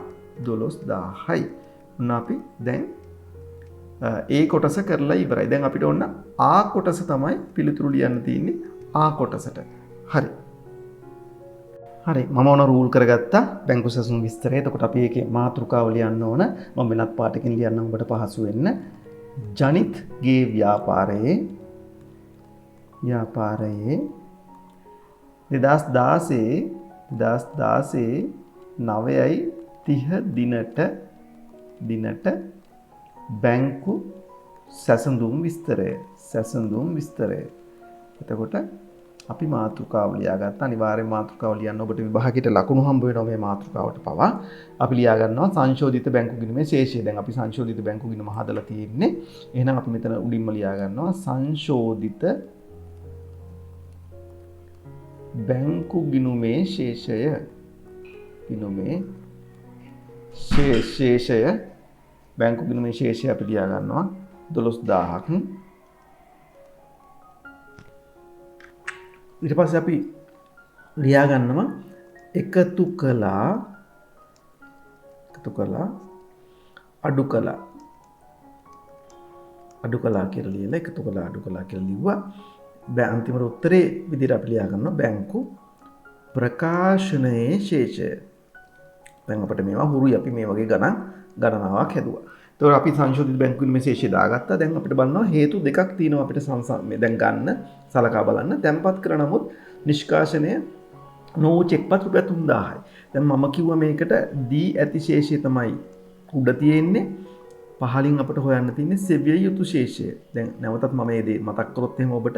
S1: 12000යි. ඔන්න අපි දැන් ඒ කොටස කරලා ඉවරයි. දැන් අපිට ඔන්න ආ කොටස තමයි පිළිතුරු ලියන්න තියෙන්නේ. ආ කොටසට. හරි. හරි. මම ඔන්න රූල් කරගත්තා බැංකු සැසුම් විස්තරය. එතකොට අපි ඒකේ මාතෘකාව ලියන්න ඕන. මම වෙනත් පාටකින් ලියන්නම් ඔබට පහසු වෙන්න. ජනිත්ගේ ව්‍යාපාරයේ 2016 9:30 දිනට බැංකු සැසඳුම් විස්තරය. එතකොට අපි මාතෘකාව ලියාගත්තා. අනිවාර්යෙන් මාතෘකාව ලියන්න ඔබට විභාගයට ලකුණු හම්බ වෙනවා මේ මාතෘකාවට පවා. අපි ලියා ගන්නවා සංශෝධිත බැංකු ගිණුමේ ශේෂය. දැන් අපි සංශෝධිත බැංකු ගිණුම හදලා තියෙන්නේ. එහෙනම් අපි මෙතන උඩින්ම ලියා ගන්නවා සංශෝධිත බැංකු ගිණුමේ ශේෂය. ගිණුමේ ශේෂය බැංකු ගිණුමේ ශේෂය අපි ලියා ගන්නවා 12000ක්. ඊට පස්සේ අපි ලියා ගන්නවා එකතු කළා අඩු කළා කියලා ලියලා එකතු කළා අඩු කළා කියලා ලිව්වා. අන්තිම උත්තරේ විදිහට අපි ලියා ගන්නවා බැංකු ප්‍රකාශනයේ ශේෂය. දැන් අපිට මේවා හුරුයි අපි මේ වගේ ගණනාවක් හැදුවා. ඒතකොට අපි සංශෝධිත බැංකු ගිණුමේ ශේෂය දාගත්තා. දැන් අපිට බලනවා හේතු දෙකක් තියෙනවා අපිට දැන් ගන්න සලකා බලන්න. තැන්පත් කර නමුත් නිෂ්කාශනය නොවූ චෙක්පත් රුපියල් 3000යි. දැන් මම කිව්වා මේකට දී ඇති ශේෂය තමයි උඩ තියෙන්නේ. පහලින් අපිට හොයන්න තියෙන්නේ සෙවිය යුතු ශේෂය. දැන් නැවතත් මම මේ දේ මතක් කරොත් එහෙම ඔබට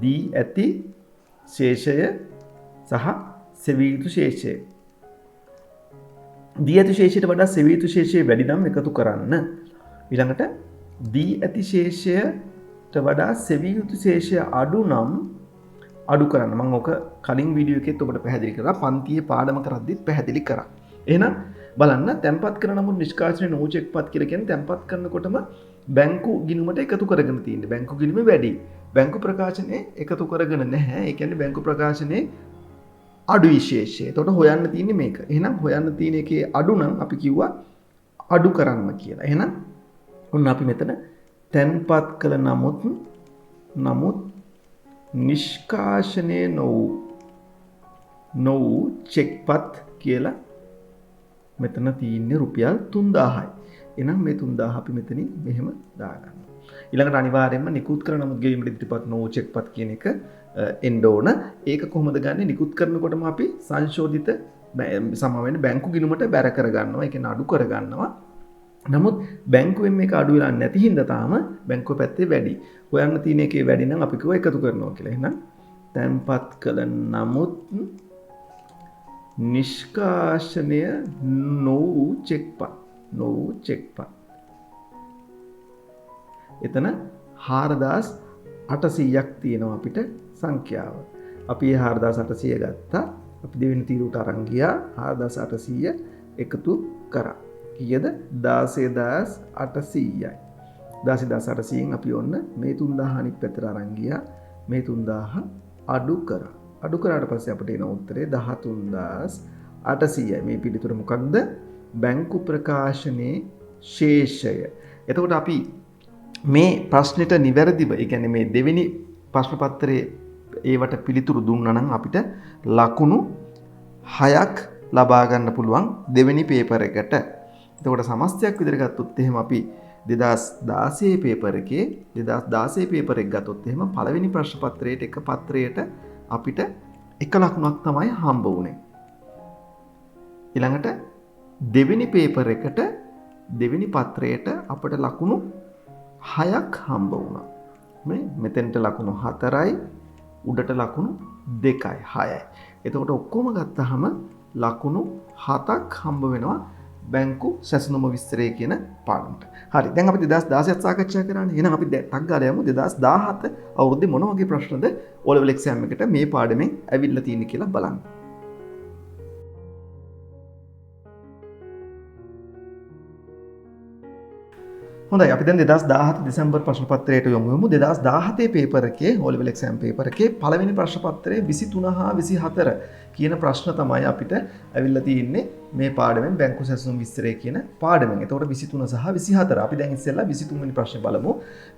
S1: දී ඇති ශේෂය සහ සෙවිය යුතු ශේෂය. දී ඇති ශේෂයට වඩා සෙවිය යුතු ශේෂය වැඩි නම් එකතු කරන්න. ඊළඟට දී ඇති ශේෂයට වඩා සෙවිය යුතු ශේෂය අඩු නම් අඩු කරන්න. මම ඔක කලින් වීඩියෝ එකෙත් ඔබට පැහැදිලි කරා. පන්තියේ පාඩම කරද්දිත් පැහැදිලි කරා. එහෙනම් බලන්න තැන්පත් කරන නමුත් නිෂ්කාශනය නොවු චෙක්පත් කියලා කියන්නේ තැන්පත් කරනකොටම බැංකු ගිණුමට එකතු කරගෙන තියෙන්නේ. බැංකු ගිණුම වැඩි. බැංකු ප්‍රකාශනයේ එකතු කරගෙන නැහැ. ඒ කියන්නේ බැංකු ප්‍රකාශනයේ අඩු විශේෂය. එතකොට හොයන්න තියෙන්නේ මේක. එහෙනම් හොයන්න තියෙන එකේ අඩු නම් අපි කිව්වා අඩු කරන්න කියලා. එහෙනම් ඔන්න අපි මෙතන තැන්පත් කළ නමුත් නිෂ්කාශනය නොවු චෙක්පත් කියලා මෙතන තියෙන්නේ රුපියල් 3000යි. එහෙනම් මේ 3000 අපි මෙතනින් මෙහෙම දාගන්නවා. ඊළඟට අනිවාර්යයෙන්ම නිකුත් කරන නමුත් ගෙවීමට ඉදිරිපත් නොවු චෙක්පත් කියන එක එන්න ඕන. ඒක කොහොමද ගන්නෙ? නිකුත් කරනකොටම අපි සංශෝධිත සමාවෙන්න බැංකු ගිණුමට බැර කරගන්නවා. ඒ කියන්නේ අඩු කරගන්නවා. නමුත් බැංකුවෙන් මේක අඩු වෙලා නැති හින්දා තාම බැංකුව පැත්තේ වැඩි. හොයන්න තියෙන එකේ වැඩි නම් අපි කිව්වා එකතු කරනවා කියලා. එහෙනම් තැන්පත් කළ නමුත් නිෂ්කාශනය නොවු චෙක්පත්. එතන 4800ක් තියෙනවා අපිට සංඛ්‍යාව. අපි 4800 ගත්තා. අපි දෙවෙනි තීරුවට අරන් ගියා 4800 එකතු කරා. කීයද? 16800යි. 16800න් අපි ඔන්න මේ 3000 අනිත් පැත්තට අරන් ගියා. මේ 3000 අඩු කරා. අඩු කරාට පස්සේ අපිට එන උත්තරේ 13800යි. මේ පිළිතුර මොකක්ද? බැංකු ප්‍රකාශනයේ ශේෂය. එතකොට අපි මේ ප්‍රශ්නෙට නිවැරදිව, ඒ කියන්නේ මේ දෙවෙනි ප්‍රශ්න පත්‍රයේ ඒවට පිළිතුරු දුන්නා නම් අපිට ලකුණු 6ක් ලබා ගන්න පුළුවන් දෙවෙනි පේපර් එකට. එතකොට සමස්තයක් විදිහට ගත්තොත් එහෙම අපි 2016 පේපර් එකේ 2016 පේපර් එක ගත්තොත් එහෙම පළවෙනි ප්‍රශ්න පත්‍රයේට එක පත්‍රයට අපිට එක ලකුණක් තමයි හම්බ වුනේ. ඊළඟට දෙවෙනි පේපර් එකට දෙවෙනි පත්‍රයට අපිට ලකුණු 6ක් හම්බ වුණා. මේ මෙතෙන්ට ලකුණු 4යි උඩට ලකුණු 2යි 6යි. එතකොට ඔක්කොම ගත්තාම ලකුණු 7ක් හම්බ වෙනවා බැංකු සැසඳුම විස්තරය කියන පාඩමට. හරි. දැන් අපි 2016ත් සාකච්ඡා කරානේ. එහෙනම් අපි ටක් ගාලා යමු 2017 අවුරුද්දේ මොන වගේ ප්‍රශ්නද O level exam එකට මේ පාඩමෙන් ඇවිල්ලා තියෙන්නේ කියලා බලන්න. හොඳයි, අපි දැන් 2017 දෙසැම්බර් ප්‍රශ්න පත්‍රයට යමු. 2017 පේපර් එකේ O level exam පේපර් එකේ පළවෙනි ප්‍රශ්න පත්‍රයේ 23 හා 24 කියන ප්‍රශ්න තමයි අපිට ඇවිල්ලා තියෙන්නේ මේ පාඩමෙන් බැංකු සැසඳුම් විස්තරය කියන පාඩමෙන්. එතකොට 23 සහ 24. අපි දැන් ඉස්සෙල්ලා 23 වෙනි ප්‍රශ්නේ බලමු.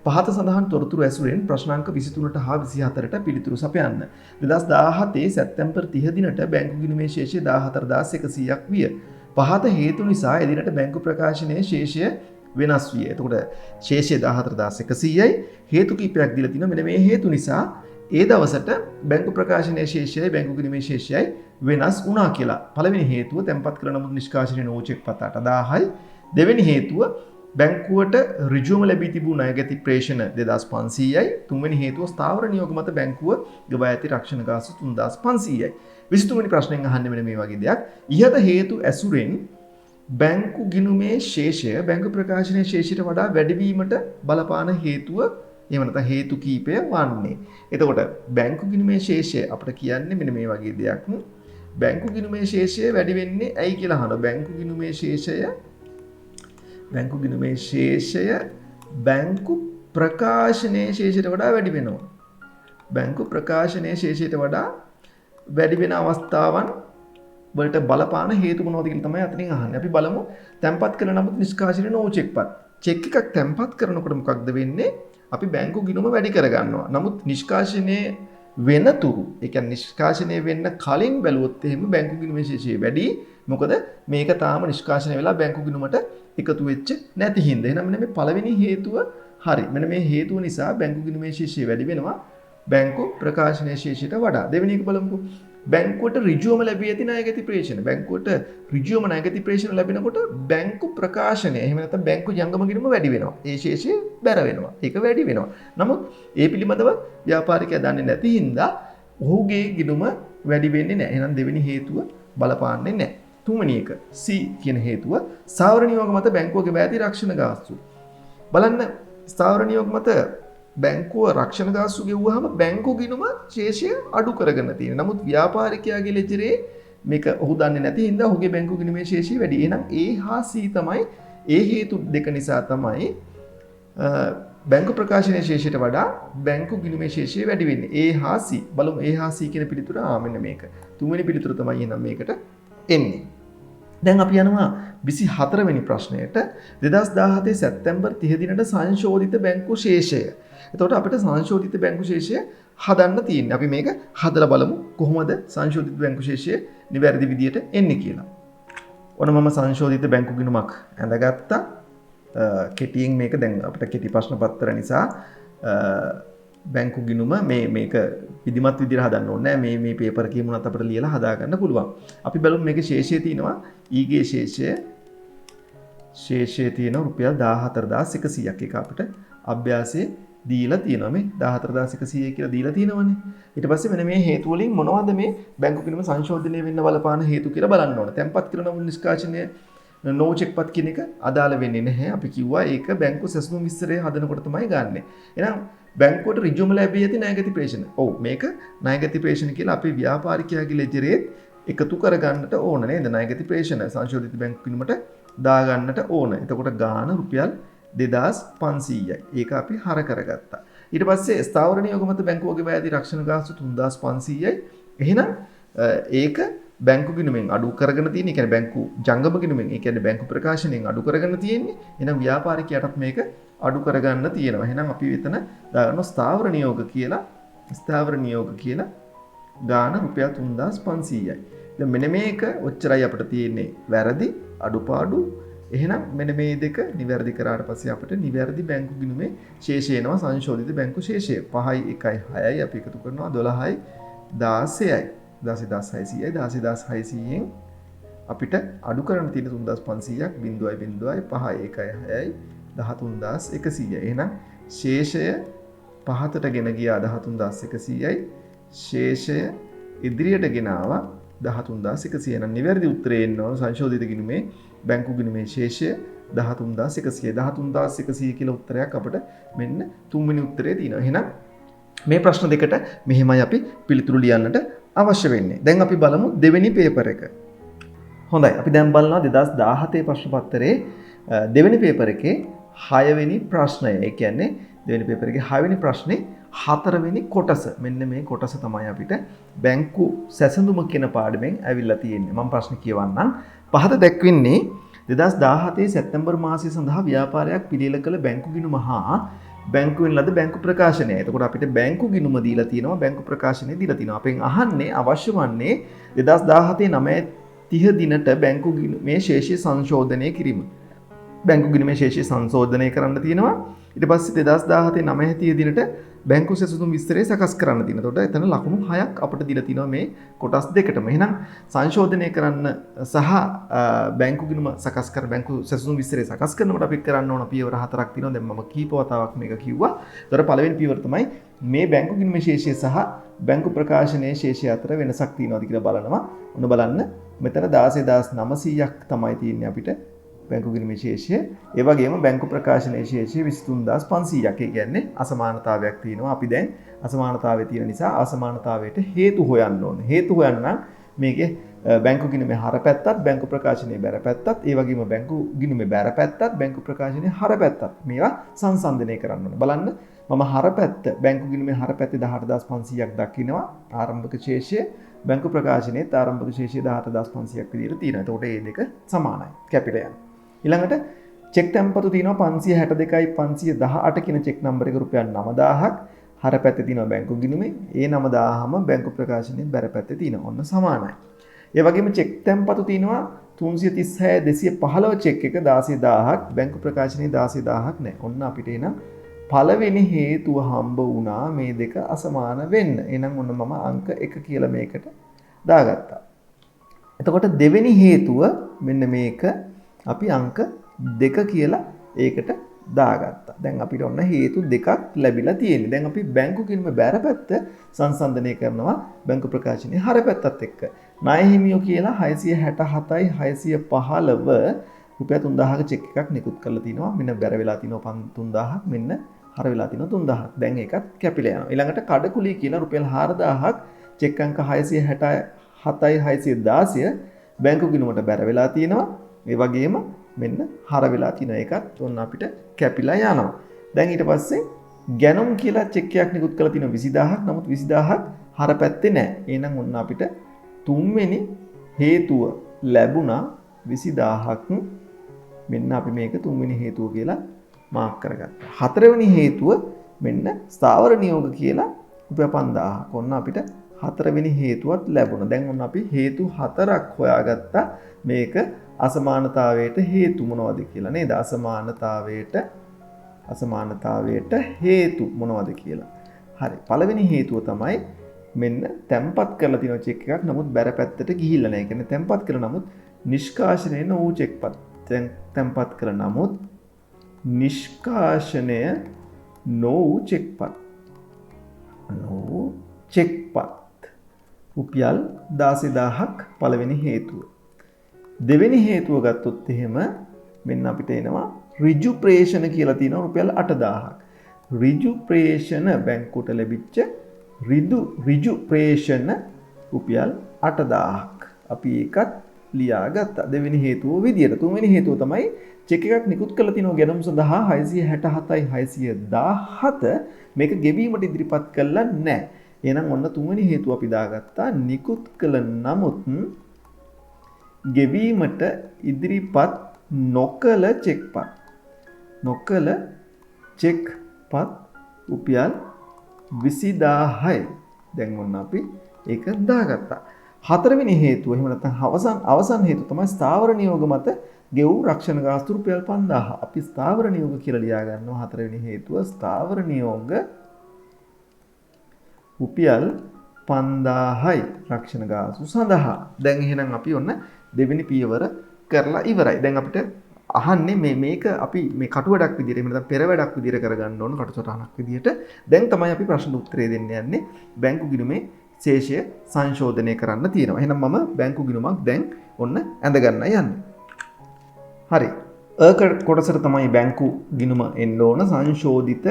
S1: පහත සඳහන් තොරතුරු ඇසුරෙන් ප්‍රශ්නාංක 23ට හා 24ට පිළිතුරු සපයන්න. 2017 සැප්තැම්බර් 30 දිනට බැංකු ගිණුමේ ශේෂය 14100ක් විය. පහත හේතු නිසා එදිනට බැංකු ප්‍රකාශනයේ ශේෂය වෙනස් විය. එතකොට ශේෂය 14100යි. හේතු කිහිපයක් දීලා තිනවා. මෙන්න මේ හේතු නිසා ඒ දවසට බැංකු ප්‍රකාශනයේ ශේෂයයි බැංකු ගිණුමේ ශේෂයයි වෙනස් වුණා කියලා. පළවෙනි හේතුව තැන්පත් කළ නමුත් නිෂ්කාශනය නොවු චෙක්පත් 8000යි. දෙවෙනි හේතුව බැංකුවට ඍජුවම ලැබී තිබූ ණයගැති ප්‍රේෂණ 2500යි. තුන්වෙනි හේතුව ස්ථාවර නියෝග මත බැංකුව ගෙවා ඇති රක්ෂණ ගාස්තු 3500යි. 23 වෙනි ප්‍රශ්නයෙන් අහන්නේ මෙන්න මේ වගේ දෙයක්. ඉහත හේතු ඇසුරෙන් බැංකු ගිණුමේ ශේෂය බැංකු ප්‍රකාශනයේ ශේෂයට වඩා වැඩිවීමට බලපාන හේතුව එහෙම නැත්නම් හේතු කීපය වන්නේ. එතකොට බැංකු ගිණුමේ ශේෂය අපිට කියන්නේ මෙන්න මේ වගේ දෙයක්. බැංකු ගිණුමේ ශේෂය වැඩි වෙන්නේ ඇයි කියලා අහනවා. බැංකු ගිණුමේ ශේෂය බැංකු ප්‍රකාශනයේ ශේෂයට වඩා වැඩි වෙනවා. බැංකු ප්‍රකාශනයේ ශේෂයට වඩා වැඩි වෙන අවස්ථාවන් වලට බලපාන හේතු මොනවද කියලා තමයි අතනින් අහන්නේ. අපි බලමු තැන්පත් කළ නමුත් නිෂ්කාශනය නොවු චෙක්පත්. චෙක් එකක් තැන්පත් කරනකොට මොකක්ද වෙන්නේ? අපි බැංකු ගිණුම වැඩි කරගන්නවා. නමුත් නිෂ්කාශනයේ වෙනතුරු ඒ කියන්නේ නිෂ්කාශනය වෙන්න කලින් බැලුවොත් එහෙම බැංකු ගිණුමේ ශේෂය වැඩි. මොකද මේක තාම නිෂ්කාශනය වෙලා බැංකු ගිණුමට එකතු වෙච්ච නැති හින්දා. එහෙනම් මෙන්න මේ පළවෙනි හේතුව හරි. මෙන්න මේ හේතුව නිසා බැංකු ගිණුමේ ශේෂය වැඩි වෙනවා බැංකු ප්‍රකාශනයේ ශේෂයට වඩා. දෙවෙනි එක බලමුකෝ. බැංකුවට ඍජුවම ලැබී ඇති ණයගැති ප්‍රේෂණ. බැංකුවට ඍජුවම ණයගැති ප්‍රේෂණ ලැබෙනකොට බැංකු ප්‍රකාශනය එහෙම නැත්නම් බැංකු ජංගම ගිණුම වැඩි වෙනවා. ඒ ශේෂය බැර වෙනවා. ඒක වැඩි වෙනවා. නමුත් ඒ පිළිබඳව ව්‍යාපාරිකයා දන්නේ නැති හින්දා ඔහුගේ ගිණුම වැඩි වෙන්නේ නැහැ. එහෙනම් දෙවෙනි හේතුව බලපාන්නේ නැහැ. තුන්වෙනි එක C කියන හේතුව ස්ථාවර නියෝග මත බැංකුවගේ වැටි රක්ෂණ ගාස්තු. බලන්න ස්ථාවර නියෝග මත බැංකුව රක්ෂණ ගාස්තු ගෙවුවාම බැංකු ගිණුම ශේෂය අඩු කරගෙන තියෙනවා. නමුත් ව්‍යාපාරිකයාගේ ලෙජරේ මේක ඔහු දන්නේ නැති හින්දා ඔහුගේ බැංකු ගිණුමේ ශේෂය වැඩි. එහෙනම් A හා C තමයි ඒ හේතු දෙක නිසා තමයි බැංකු ප්‍රකාශනයේ ශේෂයට වඩා බැංකු ගිණුමේ ශේෂය වැඩි වෙන්නේ. A හා C. බලමු A හා C කියන පිළිතුර මෙන්න මේක. තුන්වෙනි පිළිතුර තමයි එහෙනම් මේකට එන්නේ. දැන් අපි යනවා 24 වෙනි ප්‍රශ්නයට. 2017 සැප්තැම්බර් 30 දිනට සංශෝධිත බැංකු ශේෂය. එතකොට අපිට සංශෝධිත බැංකු ශේෂය හදන්න තියෙන්නේ. අපි මේක හදලා බලමු කොහොමද සංශෝධිත බැංකු ශේෂය නිවැරදි විදියට එන්නේ කියලා. ඔන්න මම සංශෝධිත බැංකු ගිණුමක් ඇඳගත්තා. කෙටියෙන් මේක දැන් අපිට කෙටි ප්‍රශ්න පත්‍ර නිසා බැංකු ගිණුම මේක විධිමත් විදිහට හදන්න ඕනේ නැහැ. මේ පේපර් එකේ මොනවත් අපිට ලියලා හදා ගන්න පුළුවන්. අපි බලමු මේකේ ශේෂය තියෙනවා. ඊගේ ශේෂය තියෙනවා රුපියල් 14100ක්. ඒක අපිට අභ්‍යාසයේ දීලා තියෙනවා. මේ 14100 කියලා දීලා තියෙනවනේ. ඊට පස්සේ මෙන්න මේ හේතු වලින් මොනවද මේ බැංකු ගිණුම සංශෝධනය වෙන්න බලපාන හේතු කියලා බලන්න ඕනේ. තැන්පත් කරන නිෂ්කාශනය නෝ චෙක්පත් කියන එක අදාළ වෙන්නේ නැහැ. අපි කිව්වා ඒක බැංකු සැසුම් විස්තරය හදනකොට තමයි ගන්නෙ. එහෙනම් බැංකුවට ඍජුවම ලැබී ඇති ණයගැති ප්‍රේෂණ. ඔව් මේක ණයගැති ප්‍රේෂණ කියලා අපි ව්‍යාපාරිකයාගේ ලෙජරේ එකතු කරගන්නට ඕන නේද? ණයගැති ප්‍රේෂණ සංශෝධිත බැංකු ගිණුමට දාගන්නට ඕන. එතකොට ගාන රුපියල් 2500යි. ඒක අපි හර කරගත්තා. ඊට පස්සේ ස්ථාවර නියෝග මත බැංකුවගේ වැය ඇති රක්ෂණ ගාස්තු 3500යි. එහෙනම් ඒක බැංකු ගිණුමෙන් අඩු කරගෙන තියෙන. ඒ කියන්නේ බැංකු ජංගම ගිණුමෙන්, ඒ කියන්නේ බැංකු ප්‍රකාශනයෙන් අඩු කරගෙන තියෙන්නේ. එහෙනම් ව්‍යාපාරිකයාටත් මේක අඩු කරගන්න තියෙනවා. එහෙනම් අපි එතන දාගන්න ස්ථාවර නියෝග කියලා ගාන රුපියල් 3500යි. දැන් මෙන්න මේක ඔච්චරයි අපිට තියෙන්නේ වැරදි අඩුපාඩු. එහෙනම් මෙන්න මේ දෙක නිවැරදි කරාට පස්සේ අපිට නිවැරදි බැංකු ගිණුමේ ශේෂය එනවා. සංශෝධිත බැංකු ශේෂය 5යි 1යි 6යි අපි එකතු කරනවා 12යි 16යි. 16600යි 16600න් අපිට අඩු කරන්න තියෙන 3500ක් 0.0යි 5යි 1යි 6යි 13100යි. එහෙනම් ශේෂය පහතට ගෙන ගියා 13100යි. ශේෂය ඉදිරියට ගෙන ආවා 13100. එහෙනම් නිවැරදි උත්තරේ එන්න ඕන සංශෝධිත ගිණුමේ බැංකු ගිණුමේ ශේෂය 13100. 13100 කියලා උත්තරයක් අපිට මෙන්න තුන්වෙනි උත්තරේ තියෙනවා. එහෙනම් මේ ප්‍රශ්න දෙකට මෙහෙමයි අපි පිළිතුරු ලියන්නට අවශ්‍ය වෙන්නේ. දැන් අපි බලමු දෙවෙනි පේපර් එක. හොඳයි. අපි දැන් බලනවා 2017 ප්‍රශ්න පත්‍රයේ දෙවෙනි පේපර් එකේ 6 වෙනි ප්‍රශ්නය. ඒ කියන්නේ දෙවෙනි පේපර් එකේ 6 වෙනි ප්‍රශ්නේ 4 වෙනි කොටස. මෙන්න මේ කොටස තමයි අපිට බැංකු සැසඳුම කියන පාඩමෙන් ඇවිල්ලා තියෙන්නේ. මම ප්‍රශ්න කියවන්නම්. පහත දැක්වෙන්නේ 2017 සැප්තැම්බර් මාසය සඳහා ව්‍යාපාරයක් පිළියෙල කළ බැංකු ගිණුම හා බැංකුවෙන් ලද බැංකු ප්‍රකාශනය. එතකොට අපිට බැංකු ගිණුම දීලා තියෙනවා, බැංකු ප්‍රකාශනය දීලා තියෙනවා. අපෙන් අහන්නේ අවශ්‍ය වන්නේ 2017 9:30 දිනට බැංකු ගිණුමේ ශේෂය සංශෝධනය කිරීම. බැංකු ගිණුමේ ශේෂය සංශෝධනය කරන්න තියෙනවා. ඊට පස්සේ 2017 9 දිනට බැංකු සැසඳුම් විස්තරය සකස් කරන්න තියෙනවා. එතකොට එතන ලකුණු 6ක් අපිට දීලා තිනවා මේ කොටස් දෙකටම. එහෙනම් සංශෝධනය කරන්න සහ බැංකු ගිණුම සකස් කර බැංකු සැසඳුම් විස්තරය සකස් කරනකොට අපි කරන්න ඕන පියවර 4ක් තියෙනවා. දැන් මම කීප වතාවක් මේක කිව්වා. එතකොට පළවෙනි පියවර තමයි මේ බැංකු ගිණුමේ ශේෂය සහ බැංකු ප්‍රකාශනයේ ශේෂය අතර වෙනසක් තියෙනවද කියලා බලනවා. ඔන්න බලන්න. මෙතන 16900ක් තමයි තියෙන්නේ අපිට බැංකු ගිණුමේ ශේෂය. ඒ වගේම බැංකු ප්‍රකාශනයේ ශේෂය 23500ක්. ඒ කියන්නේ අසමානතාවයක් තියෙනවා. අපි දැන් අසමානතාවය තියෙන නිසා අසමානතාවයට හේතු හොයන්න ඕනේ. හේතු හොයන්න මේකේ බැංකු ගිණුමේ හර පැත්තත් බැංකු ප්‍රකාශනයේ බැර පැත්තත් ඒ වගේම බැංකු ගිණුමේ බැර පැත්තත් බැංකු ප්‍රකාශනයේ හර පැත්තත් මේවා සංසන්දනය කරන්න ඕනේ. බලන්න මම හර පැත්ත බැංකු ගිණුමේ හර පැත්තේ 18500ක් දක්වනවා. ආරම්භක ශේෂය බැංකු ප්‍රකාශනයේ ආරම්භක ශේෂය 18500ක් විදිහට තියෙනවා. එතකොට මේ දෙක සමානයි. කැපිලා යනවා. ඊළඟට චෙක් තැන්පතු තියෙනවා 562යි 518 කියන චෙක් නම්බර එක රුපියල් 9000ක් හර පැත්තේ තියෙනවා බැංකු ගිණුමේ. ඒ 9000ම බැංකු ප්‍රකාශනයේ බැර පැත්තේ තියෙනවා. ඔන්න සමානයි. ඒ වගේම චෙක් තැන්පතු තියෙනවා 336 215 චෙක් එක 16000ක් බැංකු ප්‍රකාශනයේ 16000ක් නෑ. ඔන්න අපිට එනම් පළවෙනි හේතුව හම්බ වුණා මේ දෙක අසමාන වෙන්න. එහෙනම් ඔන්න මම අංක 1 කියලා මේකට දාගත්තා. එතකොට දෙවෙනි හේතුව මෙන්න මේක අපි අංක 2 කියලා ඒකට දාගත්තා. දැන් අපිට ඔන්න හේතු දෙකක් ලැබිලා තියෙන්නේ. දැන් අපි බැංකු ගිණුමේ බැර පැත්ත සංසන්දනය කරනවා බැංකු ප්‍රකාශනයේ හර පැත්තත් එක්ක. ණය හිමියෝ කියලා 667යි 615 රුපියල් 3000ක චෙක් එකක් නිකුත් කරලා තිනවා. මෙන්න බැර වෙලා තිනවා 3000ක්. මෙන්න හර වෙලා තිනවා 3000ක්. දැන් ඒකත් කැපිලා යනවා. ඊළඟට කඩකුලී කියලා රුපියල් 4000ක් චෙක් අංක 667යි 616 බැංකු ගිණුමට බැර වෙලා තිනවා. ඒ වගේම මෙන්න හර වෙලා තිනවා. ඒකත් ඔන්න අපිට කැපිලා යනවා. දැන් ඊට පස්සේ ගැනුම් කියලා චෙක් එකක් නිකුත් කරලා තිනවා 20000ක්. නමුත් 20000ක් හර පැත්තේ නැහැ. එහෙනම් ඔන්න අපිට තුන්වෙනි හේතුව ලැබුණා 20000ක්. මෙන්න අපි මේක තුන්වෙනි හේතුව කියලා මාක් කරගත්තා. හතරවෙනි හේතුව මෙන්න ස්ථාවර නියෝග කියලා රුපියල් 5000ක්. ඔන්න අපිට හතරවෙනි හේතුවත් ලැබුණා. දැන් ඔන්න අපි හේතු හතරක් හොයාගත්තා. මේක අසමානතාවයට හේතු මොනවද කියලා නේද? අසමානතාවයට හේතු මොනවද කියලා. හරි. පළවෙනි හේතුව තමයි මෙන්න තැම්පත් කරලා තියෙන චෙක් එකක් නමුත් බැර පැත්තට ගිහිල්ලා නැහැ. කියන්නේ තැම්පත් කළා නමුත් නිෂ්කාශනය නොවූ චෙක්පත්. තැම්පත් කළා නමුත් නිෂ්කාශනය නොවූ චෙක්පත්. රුපියල් 16000ක් පළවෙනි හේතුව. දෙවෙනි හේතුව ගත්තොත් එහෙම මෙන්න අපිට එනවා ඍජු ප්‍රේෂණ කියලා තියෙනවා රුපියල් 8000ක්. ඍජු ප්‍රේෂණ බැංකුවට ලැබිච්ච ඍජු ප්‍රේෂණ රුපියල් 8000ක්. අපි ඒකත් ලියාගත්තා දෙවෙනි හේතුව විදියට. තුන්වෙනි හේතුව තමයි චෙක් එකක් නිකුත් කරලා තිනවා ගැනුම් සඳහා 667යි 617 මේක ගෙවීමට ඉදිරිපත් කළා නැහැ. එහෙනම් ඔන්න තුන්වෙනි හේතුව අපි දාගත්තා නිකුත් කළ නමුත් ගෙවීමට ඉදිරිපත් නොකළ චෙක්පත්. නොකළ චෙක්පත් රුපියල් 20000යි. දැන් ඔන්න අපි ඒක දාගත්තා. හතරවෙනි හේතුව එහෙම නැත්නම් අවසන් හේතුව තමයි ස්ථාවර නියෝග මත ගෙවූ රක්ෂණ ගාස්තු රුපියල් 5000. අපි ස්ථාවර නියෝග කියලා ලියා ගන්නවා හතරවෙනි හේතුව ස්ථාවර නියෝග රුපියල් 5000යි රක්ෂණ ගාස්තු සඳහා. දැන් එහෙනම් අපි ඔන්න දෙවෙනි පියවර කරලා ඉවරයි. දැන් අපිට අහන්නේ මේක අපි මේ කටුවඩක් විදිහට එහෙම නැත්නම් පෙර වැඩක් විදිහට කරගන්න ඕන කටුසටහනක් විදිහට. දැන් තමයි අපි ප්‍රශ්න උත්තරේ දෙන්න යන්නේ. බැංකු ගිණුමේ ශේෂය සංශෝධනය කරන්න තියෙනවා. එහෙනම් මම බැංකු ගිණුමක් දැන් ඔන්න ඇඳ ගන්න යන්නේ. හරි. කොටසට තමයි බැංකු ගිණුම එන්න ඕන සංශෝධිත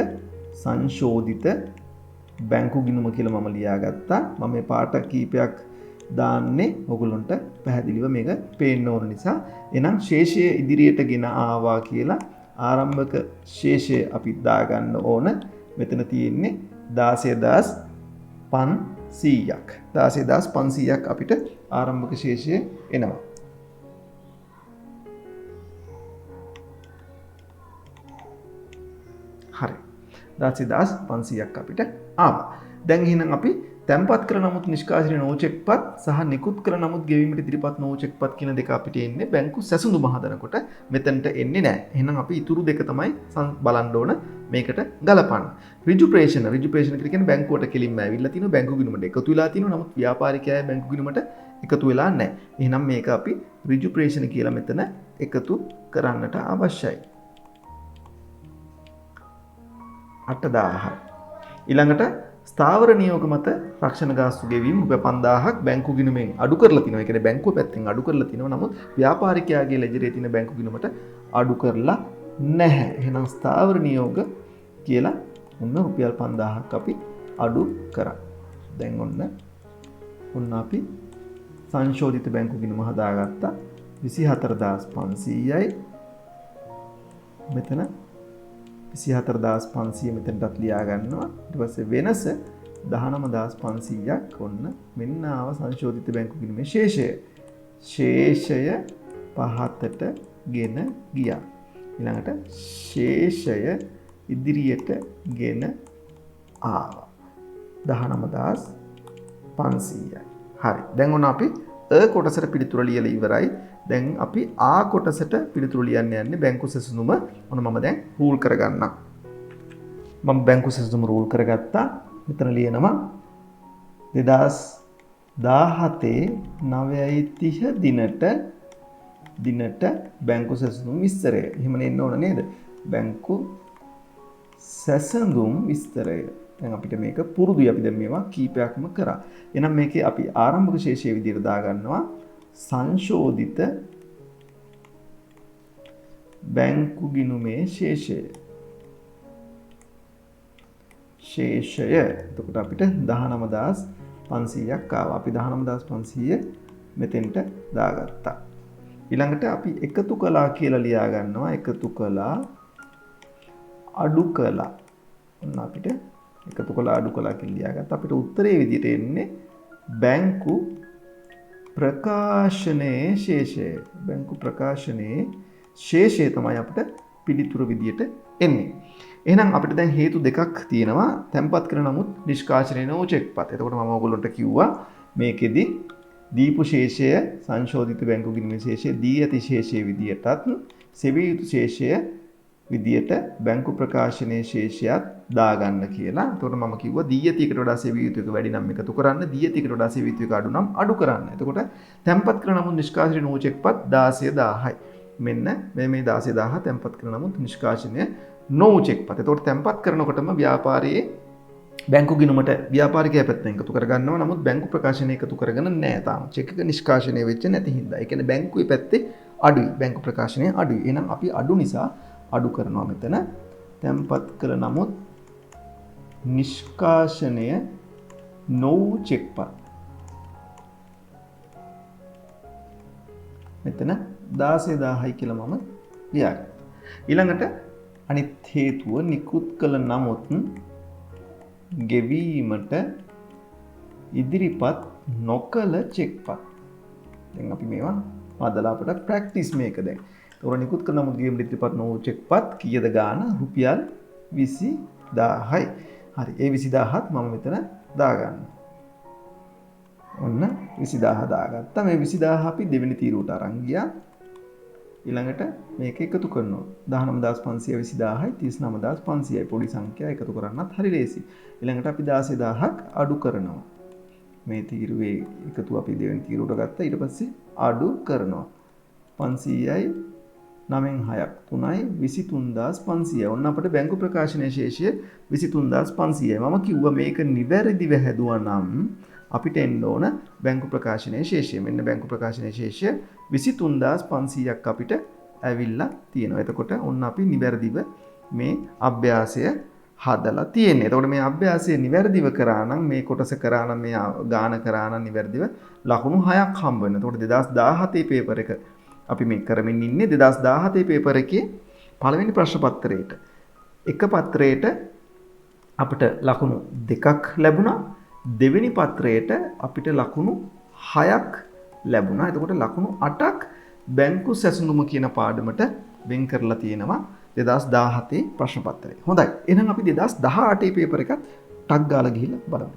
S1: බැංකු ගිණුම කියලා මම ලියාගත්තා. මම මේ පාට කීපයක් දාන්නේ ඔයගොල්ලන්ට පැහැදිලිව මේක පේන්න ඕන නිසා. එහෙනම් ශේෂය ඉදිරියට ගෙන ආවා කියලා ආරම්භක ශේෂය අපි දාගන්න ඕන. මෙතන තියෙන්නේ 16500ක්. 16500ක් අපිට ආරම්භක ශේෂය එනවා. හරි. 16500ක් අපිට ආවා. දැන් එහෙනම් අපි තැන්පත් කළ නමුත් නිෂ්කාශනය නොවූ චෙක්පත් සහ නිකුත් කළ නමුත් ගෙවීමට ඉදිරිපත් නොවූ චෙක්පත් කියන දෙක අපිට එන්නේ බැංකු සැසඳුම හදනකොට මෙතනට එන්නේ නැහැ. එහෙනම් අපි ඉතුරු දෙක තමයි බලන්න ඕන මේකට ගලපන්න. ඍජු ප්‍රේෂණ කියන්නේ බැංකුවට කෙලින්ම ඇවිල්ලා තිනවා බැංකු ගිණුමට එකතු වෙලා තිනවා. නමුත් ව්‍යාපාරිකයා බැංකු ගිණුමට එකතු වෙලා නැහැ. එහෙනම් මේක අපි ඍජු ප්‍රේෂණ කියලා මෙතන එකතු කරන්නට අවශ්‍යයි. 8000. ඊළඟට ස්ථාවර නියෝග මත රක්ෂණ ගාස්තු ගෙවීම රුපියල් 5000ක් බැංකු ගිණුමෙන් අඩු කරලා තිනවා. ඒ කියන්නේ බැංකුව පැත්තෙන් අඩු කරලා තිනවා. නමුත් ව්‍යාපාරිකයාගේ ලෙජරේ තියෙන බැංකු ගිණුමට අඩු කරලා නැහැ. එහෙනම් ස්ථාවර නියෝග කියලා ඔන්න රුපියල් 5000ක් අපි අඩු කරා. දැන් ඔන්න අපි සංශෝධිත බැංකු ගිණුම හදාගත්තා 24500යි. මෙතන 24500 මෙතනටත් ලියා ගන්නවා. ඊට පස්සේ වෙනස 19500ක් ඔන්න මෙන්න ආව සංශෝධිත බැංකු ගිණුමේ ශේෂය පහතට ගෙන ගියා. ඊළඟට ශේෂය ඉදිරියට ගෙන ආවා 19500යි. හරි. දැන් ඔන්න අපි කොටසට පිළිතුර ලියලා ඉවරයි. දැන් අපි ආ කොටසට පිළිතුරු ලියන්න යන්නේ බැංකු සැසඳුම. ඔන්න මම දැන් රූල් කරගන්නම්. මම බැංකු සැසඳුම රූල් කරගත්තා. මෙතන ලියනවා 2017 9:30 දිනට බැංකු සැසඳුම් විස්තරය. එහෙම නෙන්න ඕන නේද? බැංකු සැසඳුම් විස්තරය. දැන් අපිට මේක පුරුදුයි. අපි දැන් මේවා කීපයක්ම කරා. එහෙනම් මේකේ අපි ආරම්භක ශේෂයේ විදිහට දාගන්නවා සංශෝධිත බැංකු ගිණුමේ ශේෂය. එතකොට අපිට 19500ක් ආවා. අපි 19500 මෙතෙන්ට දාගත්තා. ඊළඟට අපි එකතු කළා කියලා ලියා ගන්නවා. එකතු කළා අඩු කළා. ඔන්න අපිට එකතු කළා අඩු කළා කියලා ලියාගත්තා. අපිට උත්තරේ විදිහට එන්නේ බැංකු ප්‍රකාශනයේ ශේෂය. බැංකු ප්‍රකාශනයේ ශේෂය තමයි අපිට පිළිතුරු විදියට එන්නේ. එහෙනම් අපිට දැන් හේතු දෙකක් තියෙනවා. තැන්පත් කරන නමුත් නිෂ්කාශනය නොවූ චෙක්පත්. එතකොට මම ඔයගොල්ලන්ට කිව්වා මේකෙදි දීපු ශේෂය සංශෝධිත බැංකු ගිණුමේ ශේෂය දී ඇති ශේෂයේ විදියටත් සෙවිය යුතු ශේෂය විදියට බැංකු ප්‍රකාශනයේ ශේෂයත් දාගන්න කියලා. එතකොට මම කිව්වා දී ඇති එකට වඩා සෙවිය යුතු එක වැඩි නම් එකතු කරන්න, දී ඇති එකට වඩා සෙවිය යුතු එක අඩු නම් අඩු කරන්න. එතකොට තැන්පත් කරන නමුත් නිෂ්කාශනය නොවූ චෙක්පත් 16000යි. මෙන්න මේ 16000 තැන්පත් කරන නමුත් නිෂ්කාශනය නොවූ චෙක්පත්. එතකොට තැන්පත් කරනකොටම ව්‍යාපාරයේ බැංකු ගිණුමට ව්‍යාපාරිකයා පැත්තෙන් එකතු කරගන්නවා. නමුත් බැංකු ප්‍රකාශනය එකතු කරගෙන නැහැ තාම. චෙක් එක නිෂ්කාශනය වෙච්ච නැති හින්දා. ඒ කියන්නේ බැංකුවේ පැත්තේ අඩුයි. බැංකු ප්‍රකාශනය අඩුයි. එහෙනම් අපි අඩු නිසා අඩු කරනවා මෙතන. තැන්පත් කළ නමුත් නිෂ්කාශනය නොවූ චෙක්පත්. මෙතන 16000යි කියලා මම ලියාගත්තා. ඊළඟට අනිත් හේතුව නිකුත් කළ නමුත් ගෙවීමට ඉදිරිපත් නොකළ චෙක්පත්. දැන් අපි මේවා හදලා අපට ප්‍රැක්ටිස් මේක දැන්. ඒතකොට නිකුත් කළ නමුත් ගෙවීමට ඉදිරිපත් නොවූ චෙක්පත් කීයද ගාන? රුපියල් 20000යි. හරි. ඒ 20000ත් මම මෙතන දාගන්නවා. ඔන්න 20000 දාගත්තා. මේ 20000 අපි දෙවෙනි තීරුවට අරන් ගියා. ඊළඟට මේක එකතු කරනවා. 19500 20000යි 39500යි පොඩි සංඛ්‍යා එකතු කරන්නත් හරි ලේසි. ඊළඟට අපි 16000ක් අඩු කරනවා. මේ තීරුවේ එකතු අපි දෙවෙනි තීරුවට ගත්තා. ඊට පස්සේ අඩු කරනවා. 500යි 9න් 6ක් 3යි 23500යි. ඔන්න අපිට බැංකු ප්‍රකාශනයේ ශේෂය 23500යි. මම කිව්වා මේක නිවැරදිව හැදුවා නම් අපිට එන්න ඕන බැංකු ප්‍රකාශනයේ ශේෂය. මෙන්න බැංකු ප්‍රකාශනයේ ශේෂය 23500ක් අපිට ඇවිල්ලා තියෙනවා. එතකොට ඔන්න අපි නිවැරදිව මේ අභ්‍යාසය හදලා තියෙන්නේ. එතකොට මේ අභ්‍යාසය නිවැරදිව කරා නම් මේ කොටස කරා නම් මේ ගාන කරා නම් නිවැරදිව ලකුණු 6ක් හම්බ වෙනවා. එතකොට 2017 පේපර් එක අපි මේ කරමින් ඉන්නේ 2017 පේපර් එකේ පළවෙනි ප්‍රශ්න පත්‍රයේට එක පත්‍රයේට අපිට ලකුණු 2ක් ලැබුණා. දෙවෙනි පත්‍රයේට අපිට ලකුණු 6ක් ලැබුණා. එතකොට ලකුණු 8ක් බැංකු සැසඳුම කියන පාඩමට වෙන් කරලා තියෙනවා 2017 ප්‍රශ්න පත්‍රය. හොඳයි. එහෙනම් අපි 2018 පේපර් එකත් ටක් ගාලා ගිහිල්ලා බලමු.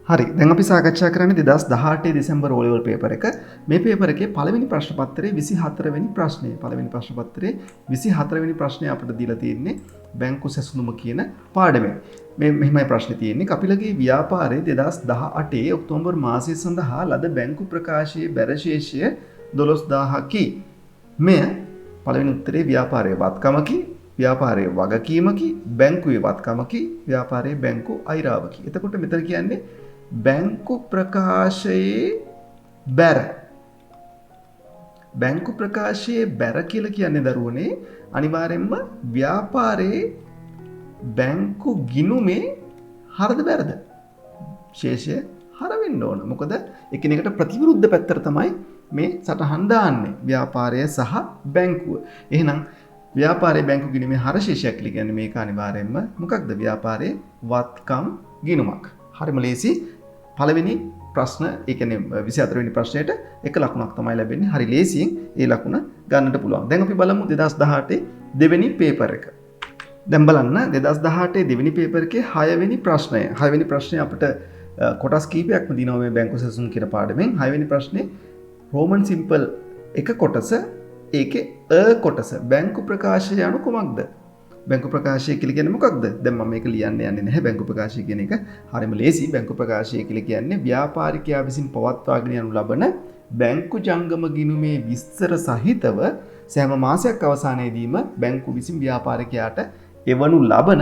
S1: හරි දැන් අපි සාකච්ඡා කරන්නේ 2018 දෙසැම්බර් O level පේපර් එක. මේ පේපර් එකේ පළවෙනි ප්‍රශ්න පත්‍රයේ 24 වෙනි ප්‍රශ්නය. පළවෙනි ප්‍රශ්න පත්‍රයේ 24 වෙනි ප්‍රශ්නය අපිට දීලා තියෙන්නේ බැංකු සැසඳුම කියන පාඩමෙන්. මේ මෙහිමයි ප්‍රශ්නේ තියෙන්නේ. කපිලගේ ව්‍යාපාරයේ 2018 ඔක්තෝබර් මාසය සඳහා ලද බැංකු ප්‍රකාශයේ බැරශේෂය 12000කි. මෙය පළවෙනි උත්තරේ ව්‍යාපාරයේ වත්කමකි, ව්‍යාපාරයේ වගකීමකි, බැංකුවේ වත්කමකි, ව්‍යාපාරයේ බැංකු අයිරාවකි. එතකොට මෙතන කියන්නේ බැංකු ප්‍රකාශයේ බැර. බැංකු ප්‍රකාශයේ බැර කියලා කියන්නේ දරුවනේ අනිවාර්යෙන්ම ව්‍යාපාරයේ බැංකු ගිණුමේ හරද බැරද? ශේෂය හර වෙන්න ඕන. මොකද එකිනෙකට ප්‍රතිවිරුද්ධ පැත්තට තමයි මේ සටහන් දාන්නේ. ව්‍යාපාරය සහ බැංකුව. එහෙනම් ව්‍යාපාරයේ බැංකු ගිණුමේ හර ශේෂයක් කියලා කියන්නේ මේක අනිවාර්යෙන්ම මොකක්ද? ව්‍යාපාරයේ වත්කම් ගිණුමක්. හරිම ලේසි. පළවෙනි ප්‍රශ්න ඒ කියන්නේ 24 වෙනි ප්‍රශ්නයට එක ලකුණක් තමයි ලැබෙන්නේ. හරි ලේසියෙන් ඒ ලකුණ ගන්නට පුළුවන්. දැන් අපි බලමු 2018 දෙවෙනි පේපර් එක. දැන් බලන්න 2018 දෙවෙනි පේපර් එකේ 6 වෙනි ප්‍රශ්නය. 6 වෙනි ප්‍රශ්නේ අපිට කොටස් කීපයක්ම දිනව මේ බැංකු සැසඳුම් කියන පාඩමෙන්. 6 වෙනි ප්‍රශ්නේ රෝමන් සිම්පල් එක කොටස ඒකේ කොටස බැංකු ප්‍රකාශය යනු කුමක්ද? බැංකු ප්‍රකාශය කියලා කියන්නේ මොකක්ද? දැන් මම මේක ලියන්න යන්නේ නැහැ. බැංකු ප්‍රකාශය කියන එක හරියම ලේසි. බැංකු ප්‍රකාශය කියලා කියන්නේ ව්‍යාපාරිකයා විසින් පවත්වාගෙන යනු ලබන බැංකු ජංගම ගිණුමේ විස්තර සහිතව සෑම මාසයක් අවසානයේදීම බැංකු විසින් ව්‍යාපාරිකයාට එවනු ලබන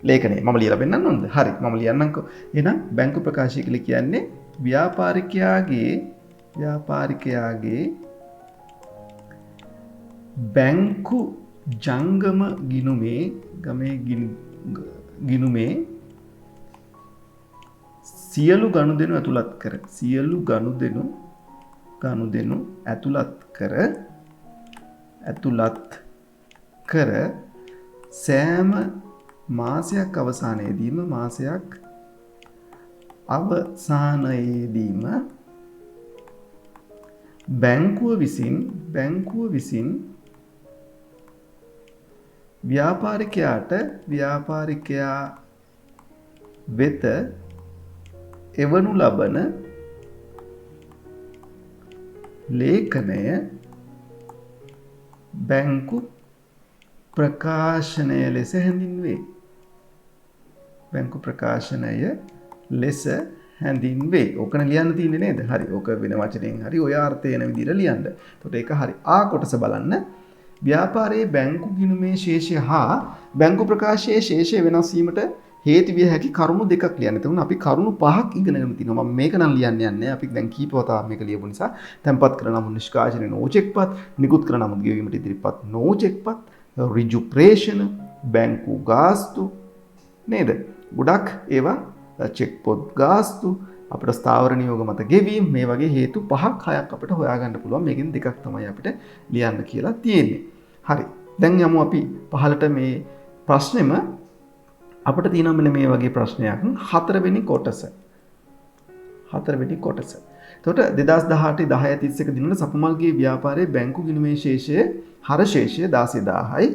S1: ලේඛනය. මම ලියලා පෙන්නන්න ඕනද? හරි. මම ලියන්නම්කෝ. එහෙනම් බැංකු ප්‍රකාශය කියලා කියන්නේ ව්‍යාපාරිකයාගේ බැංකු ජංගම ගිණුමේ සියලු ගනුදෙනු ඇතුළත් කර සෑම මාසයක් අවසානයේදීම බැංකුව විසින් ව්‍යාපාරිකයා වෙත එවනු ලබන ලේඛනය බැංකු ප්‍රකාශනය ලෙස හැඳින්වේ. බැංකු ප්‍රකාශනය ලෙස හැඳින්වේ. ඕකන ලියන්න තියෙන්නේ නේද? හරි. ඕක වෙන වචනයෙන් හරි ඔය අර්ථය එන විදිහට ලියන්න. එතකොට ඒක හරි. ආ කොටස බලන්න. ව්‍යාපාරයේ බැංකු ගිණුමේ ශේෂය හා බැංකු ප්‍රකාශයේ ශේෂය වෙනස් වීමට හේතු විය හැකි කරුණු දෙකක් ලියන්න. එතකොට අපි කරුණු පහක් ඉගෙනගෙන තිනවා. මම මේක නම් ලියන්න යන්නේ. අපි දැන් කීප වතාවක් මේක ලියපු නිසා තැන්පත් කරන නමුත් නිෂ්කාශනයේ නෝචෙක්පත්, නිකුත් කරන නමුත් ගෙවීමට ඉදිරිපත් නෝචෙක්පත්, ඍජු ප්‍රේෂණ, බැංකු ගාස්තු නේද? ගොඩක් ඒවා චෙක් පොත් ගාස්තු අපිට ස්ථාවර නියෝග මත ගෙවීම මේ වගේ හේතු 5ක් 6ක් අපිට හොයාගන්න පුළුවන්. මේකෙන් දෙකක් තමයි අපිට ලියන්න කියලා තියෙන්නේ. හරි. දැන් යමු අපි පහළට මේ ප්‍රශ්නෙම අපිට තියෙනවා මෙන්න මේ වගේ ප්‍රශ්නයක්. 4 වෙනි කොටස. එතකොට 2018 10:31 දිනවල සපුමල්ගේ ව්‍යාපාරයේ බැංකු ගිණුමේ ශේෂය හර ශේෂය 16000යි.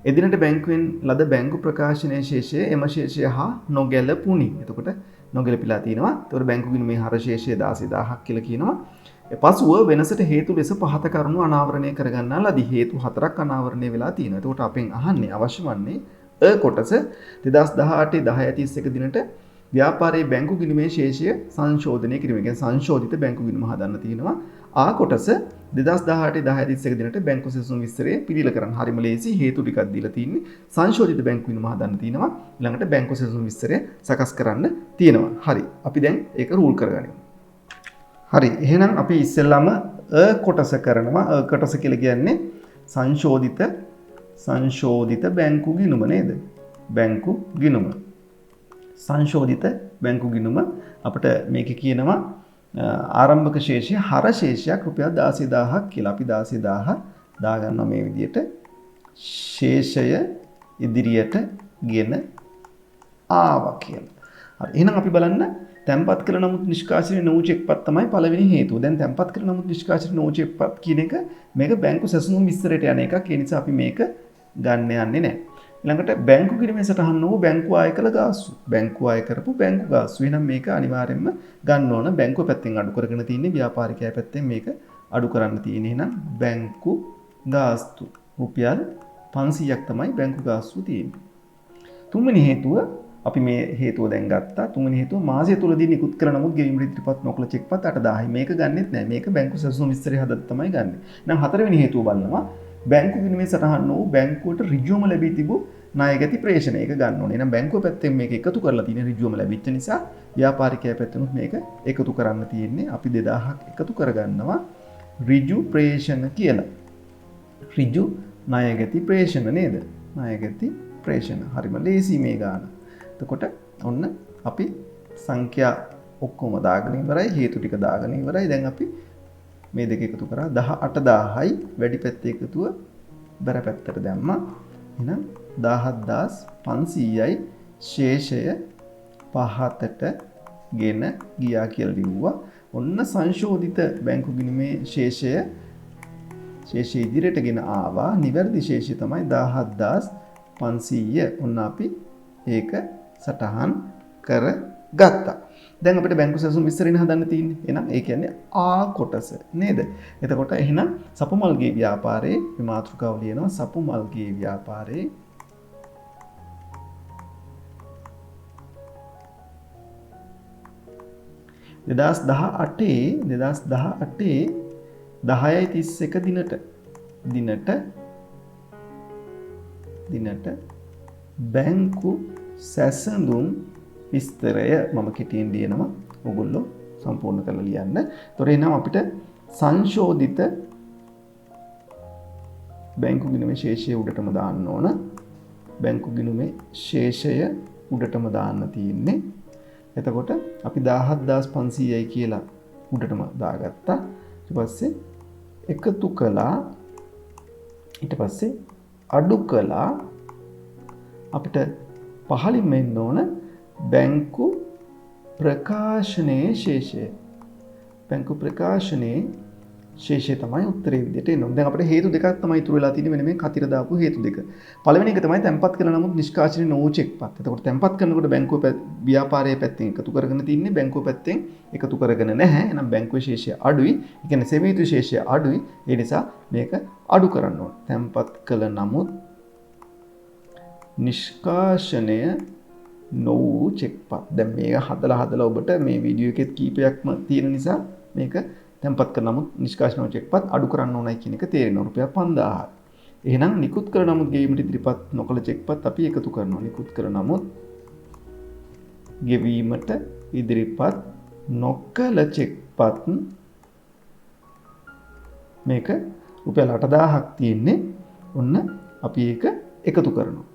S1: එදිනට බැංකුවෙන් ලද බැංකු ප්‍රකාශනයේ ශේෂය එම ශේෂය හා නොගැලපුණි. එතකොට නොගැලපිලා තියෙනවා. එතකොට බැංකු ගිණුමේ හර ශේෂය 16000ක් කියලා කියනවා. පසුව වෙනසට හේතු ලෙස පහත කරුණු අනාවරණය කරගන්නා ලදී. හේතු 4ක් අනාවරණය වෙලා තියෙනවා. එතකොට අපෙන් අහන්නේ අවශ්‍ය වන්නේ කොටස 2018 10:31 දිනට ව්‍යාපාරයේ බැංකු ගිණුමේ ශේෂය සංශෝධනය කිරීම. කියන්නේ සංශෝධිත බැංකු ගිණුම හදන්න තියෙනවා. ආ කොටස 2018 10:31 දිනට බැංකු සැසඳුම් විස්තරය පිළිල කරන්න. හරිම ලේසි. හේතු ටිකක් දීලා තියෙන්නේ. සංශෝධිත බැංකු ගිණුම හදන්න තියෙනවා. ඊළඟට බැංකු සැසඳුම් විස්තරය සකස් කරන්න තියෙනවා. හරි. අපි දැන් ඒක රූල් කරගනිමු. හරි. එහෙනම් අපි ඉස්සෙල්ලාම කොටස කරනවා. කොටස කියලා කියන්නේ සංශෝධිත බැංකු ගිණුම නේද? බැංකු ගිණුම. සංශෝධිත බැංකු ගිණුම අපිට මේක කියනවා ආරම්භක ශේෂය හර ශේෂයක් රුපියල් 16000ක් කියලා. අපි 16000 දාගන්නවා මේ විදිහට. ශේෂය ඉදිරියට ගෙන ආවා කියලා. හරි. එහෙනම් අපි බලන්න තැන්පත් කළ නමුත් නිෂ්කාශනයේ නෝචෙක්පත් තමයි පළවෙනි හේතුව. දැන් තැන්පත් කළ නමුත් නිෂ්කාශනයේ නෝචෙක්පත් කියන එක මේක බැංකු සැසඳුම් විස්තරයට යන එකක්. ඒ නිසා අපි මේක ගන්න යන්නේ නැහැ. ඊළඟට බැංකු ගිණුමේ සටහන් වූ බැංකු ආය කළ ගාස්තු. බැංකු ආය කරපු බැංකු ගාස්තු. එහෙනම් මේක අනිවාර්යයෙන්ම ගන්න ඕන බැංකුව පැත්තෙන් අඩු කරගෙන තියෙන්නේ ව්‍යාපාරිකයා පැත්තෙන් මේක අඩු කරන්න තියෙන්නේ. එහෙනම් බැංකු ගාස්තු රුපියල් 500ක් තමයි බැංකු ගාස්තුව තියෙන්නේ. තුන්වෙනි හේතුව අපි මේ හේතුව දැන් ගත්තා. තුන්වෙනි හේතුව මාසය තුලදී නිකුත් කළ නමුත් ගෙවීම් ඉදිරිපත් නොකළ චෙක්පත් 8000යි. මේක ගන්නෙත් නෑ. මේක බැංකු සැසුම් විස්තරය හදලා තමයි ගන්නෙ. නම් හතරවෙනි හේතුව බලනවා බැංකු ගිණුමේ සටහන් වූ බැංකුවට ඍජුවම ලැබී තිබූ ණයගැති ප්‍රේෂණ ඒක ගන්න ඕනේ. එහෙනම් බැංකුව පැත්තෙන් මේක එකතු කරලා තියෙන ඍජුවම ලැබිච්ච නිසා ව්‍යාපාරිකයා පැත්තෙනුත් මේක එකතු කරන්න තියෙන්නේ. අපි 2000ක් එකතු කරගන්නවා ඍජු ප්‍රේෂණ කියලා. ඍජු ණයගැති ප්‍රේෂණ නේද? ණයගැති ප්‍රේෂණ. හරිම ලේසි මේ ගාන. එතකොට ඔන්න අපි සංඛ්‍යා ඔක්කොම දාගෙන ඉවරයි. හේතු ටික දාගෙන ඉවරයි. දැන් අපි මේ දෙක එකතු කරා 18000යි වැඩි පැත්තේ එකතුව බර පැත්තට දැම්මා. එහෙනම් 17500යි ශේෂය පහතට ගෙන ගියා කියලා ලිව්වා. ඔන්න සංශෝධිත බැංකු ගිණුමේ ශේෂය ඉදිරියට ගෙන ආවා. නිවැරදි ශේෂය තමයි 17500. ඔන්න අපි ඒක සටහන් කරගත්තා. දැන් අපිට බැංකු සැසුම් විස්තරين හදන්න තියෙන්නේ. එහෙනම් ඒ කියන්නේ ආ කොටස නේද? එතකොට එහෙනම් සපුමල්ගේ ව්‍යාපාරයේ මේ මාතෘකාව ලියනවා සපුමල්ගේ ව්‍යාපාරයේ 2018 10/31 දිනට බැංකු සැසඳුම් විස්තරය මම කෙටියෙන් ලියනවා. ඔයගොල්ලෝ සම්පූර්ණ කරලා ලියන්න. ඒතොර එනම් අපිට සංශෝධිත බැංකු ගිණුමේ ශේෂය උඩටම දාන්න ඕන. බැංකු ගිණුමේ ශේෂය උඩටම දාන්න තියෙන්නේ. එතකොට අපි 17500යි කියලා උඩටම දාගත්තා. ඊට පස්සේ එකතු කළා. ඊට පස්සේ අඩු කළා. අපිට පහළින් මෙන්න ඕන බැංකු ප්‍රකාශනයේ ශේෂය. බැංකු ප්‍රකාශනයේ ශේෂය තමයි උත්තරේ විදිහට එන්නේ. දැන් අපිට හේතු දෙකක් තමයි ඉතුරු වෙලා තියෙන්නේ මෙන්න මේ කතිර දාපු හේතු දෙක. පළවෙනි එක තමයි තැන්පත් කළ නමුත් නිෂ්කාශනය නොවු චෙක්පත්. එතකොට තැන්පත් කරනකොට බැංකුව ව්‍යාපාරයේ පැත්තෙන් එකතු කරගෙන තින්නේ බැංකුව පැත්තෙන් එකතු කරගෙන නැහැ. එහෙනම් බැංකුවේ ශේෂය අඩුයි. ඒ කියන්නේ සෙවීම යුතු ශේෂය අඩුයි. ඒ නිසා මේක අඩු කරන්න ඕන. තැන්පත් කළ නමුත් නිෂ්කාශනය නොවු චෙක්පත්. දැන් මේක හදලා ඔබට මේ වීඩියෝ එකෙත් කීපයක්ම තියෙන නිසා මේක තැන්පත් කර නමුත් නිෂ්කාශන නොවු චෙක්පත් අඩු කරන්න ඕනයි කියන එක තේරෙනවා. රුපියල් 5000. එහෙනම් නිකුත් කර නමුත් ගෙවීමට ඉදිරිපත් නොකළ චෙක්පත් අපි එකතු කරනවා. නිකුත් කර නමුත් ගෙවීමට ඉදිරිපත් නොකළ චෙක්පත් මේක රුපියල් 8000ක් තියෙන්නේ. ඔන්න අපි ඒක එකතු කරනවා.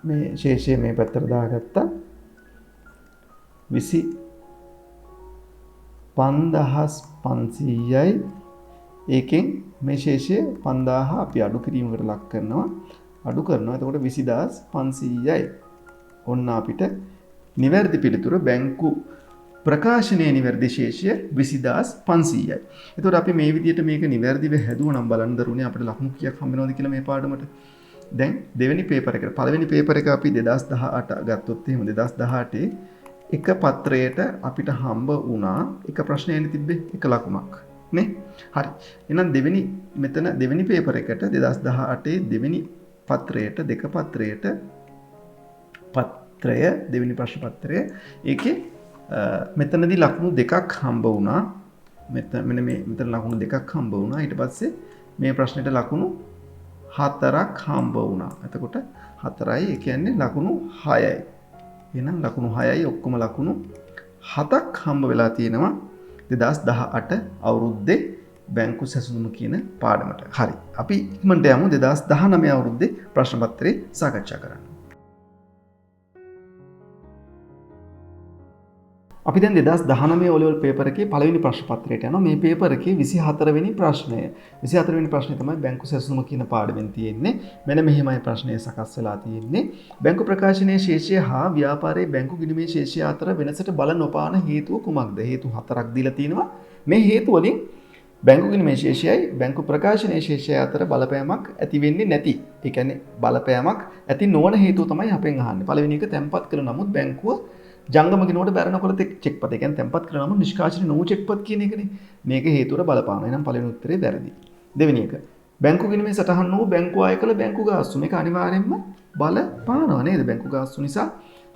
S1: මේ ශේෂය මේ පැත්තට දාගත්තා. 25500යි ඒකෙන් මේ ශේෂය 5000 අපි අඩු කිරීමකට ලක් කරනවා. එතකොට 20500යි. ඔන්න අපිට නිවැරදි පිළිතුර බැංකු ප්‍රකාශනයේ නිවැරදි ශේෂය 20500යි. එතකොට අපි මේ විදිහට මේක නිවැරදිව හැදුවනම් බලන්න දරුණේ අපිට ලකුණු කීයක් හම්බ වෙනවද කියලා මේ පාඩමට. දැන් දෙවෙනි පේපර් එකට පළවෙනි පේපර් එක අපි 2018 ගත්තොත් එහෙම 2018 එක පත්‍රයට අපිට හම්බ වුණා එක ප්‍රශ්නයනේ තිබ්බේ එක ලකුණක් නේ. හරි. එහෙනම් දෙවෙනි පේපර් එකට 2018 දෙවෙනි පත්‍රයට දෙක පත්‍රයට දෙවෙනි ප්‍රශ්න පත්‍රය ඒකේ මෙතනදී ලකුණු දෙකක් හම්බ වුණා. මෙතන ලකුණු දෙකක් හම්බ වුණා. ඊට පස්සේ මේ ප්‍රශ්නෙට ලකුණු 4ක් හම්බ වුණා. එතකොට 4යි ඒ කියන්නේ ලකුණු 6යි. එහෙනම් ලකුණු 6යි ඔක්කොම ලකුණු 7ක් හම්බ වෙලා තියෙනවා 2018 අවුරුද්දේ බැංකු සැසඳුම කියන පාඩමට. හරි. අපි ඉක්මනට යමු 2019 අවුරුද්දේ ප්‍රශ්න පත්‍රය සාකච්ඡා කරන්න. අපි දැන් 2019 O level පේපර් එකේ පළවෙනි ප්‍රශ්න පත්‍රයට යනවා. මේ පේපර් එකේ 24 වෙනි ප්‍රශ්නය. 24 වෙනි ප්‍රශ්නේ තමයි බැංකු සැසඳුම කියන පාඩමෙන් තියෙන්නේ. මෙන්න මෙහෙමයි ප්‍රශ්නය සකස් වෙලා තියෙන්නේ. බැංකු ප්‍රකාශනයේ ශේෂය හා ව්‍යාපාරයේ බැංකු ගිණුමේ ශේෂය අතර වෙනසට බල නොපාන හේතුව කුමක්ද? හේතු 4ක් දීලා තිනවා. මේ හේතු වලින් බැංකු ගිණුමේ ශේෂයයි බැංකු ප්‍රකාශනයේ ශේෂය අතර බලපෑමක් ඇති වෙන්නේ නැති. ඒ කියන්නේ බලපෑමක් ඇති නොවන හේතුව තමයි අපෙන් අහන්නේ. පළවෙනි එක තැන්පත් කළ නමුත් බැංකුව ජංගම ගිණුමට බැරනකොට චෙක්පත්. ඒ කියන්නේ තැන්පත් කළ නමුත් නිෂ්කාශනය නොවු චෙක්පත් කියන එකනේ. මේක හේතුවට බලපානවා. එහෙනම් පළවෙනි උත්තරේ වැරදි. දෙවෙනි එක බැංකු ගිණුමේ සටහන් වූ බැංකු අය කළ බැංකු ගාස්තු මේක අනිවාර්යයෙන්ම බලපානවා නේද? බැංකු ගාස්තු නිසා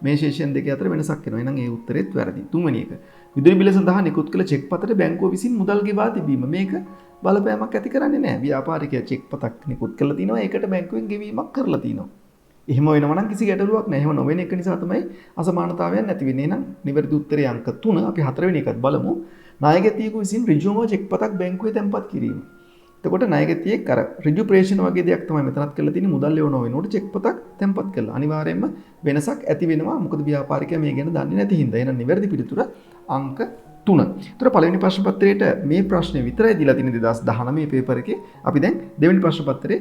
S1: මේ ශේෂයන් දෙක අතර වෙනසක් වෙනවා. එහෙනම් ඒ උත්තරෙත් වැරදි. තුන්වෙනි එක විදුලි බිල සඳහා නිකුත් කළ චෙක් පතට බැංකුව විසින් මුදල් ගෙවා තිබීම මේක බලපෑමක් ඇති කරන්නේ නැහැ. ව්‍යාපාරිකයා චෙක් පතක් නිකුත් කරලා තිනවා. ඒකට බැංකුවෙන් ගෙවීමක් කරලා තිනවා. එහෙම වෙනවා නම් කිසි ගැටලුවක් නැහැ. එහෙම නොවන එක නිසා තමයි අසමානතාවයක් නැති වෙන්නේ. එහෙනම් නිවැරදි උත්තරේ අංක 3 අපි හතරවෙනි එකත් බලමු. නායකයෙකු විසින් ඍජුවම චෙක් පතක් බැංකුවේ තැන්පත් කිරීම. එතකොට ණයගැතියෙක් අර ඍජු ප්‍රේෂණ වගේ දෙයක් තමයි මෙතනත් කරලා තියෙන්නේ මුදල් ලැබෙන වෙනකොට චෙක් පතක් තැන්පත් කළා. අනිවාර්යයෙන්ම වෙනසක් ඇති වෙනවා. මොකද ව්‍යාපාරිකයා මේ ගැන දන්නේ නැති හින්දා. එහෙනම් නිවැරදි පිළිතුර අංක 3. ඒතර පළවෙනි ප්‍රශ්න පත්‍රයේට මේ ප්‍රශ්නේ විතරයි දීලා තියෙන 2019 පේපර් එකේ. අපි දැන් දෙවෙනි ප්‍රශ්න පත්‍රේ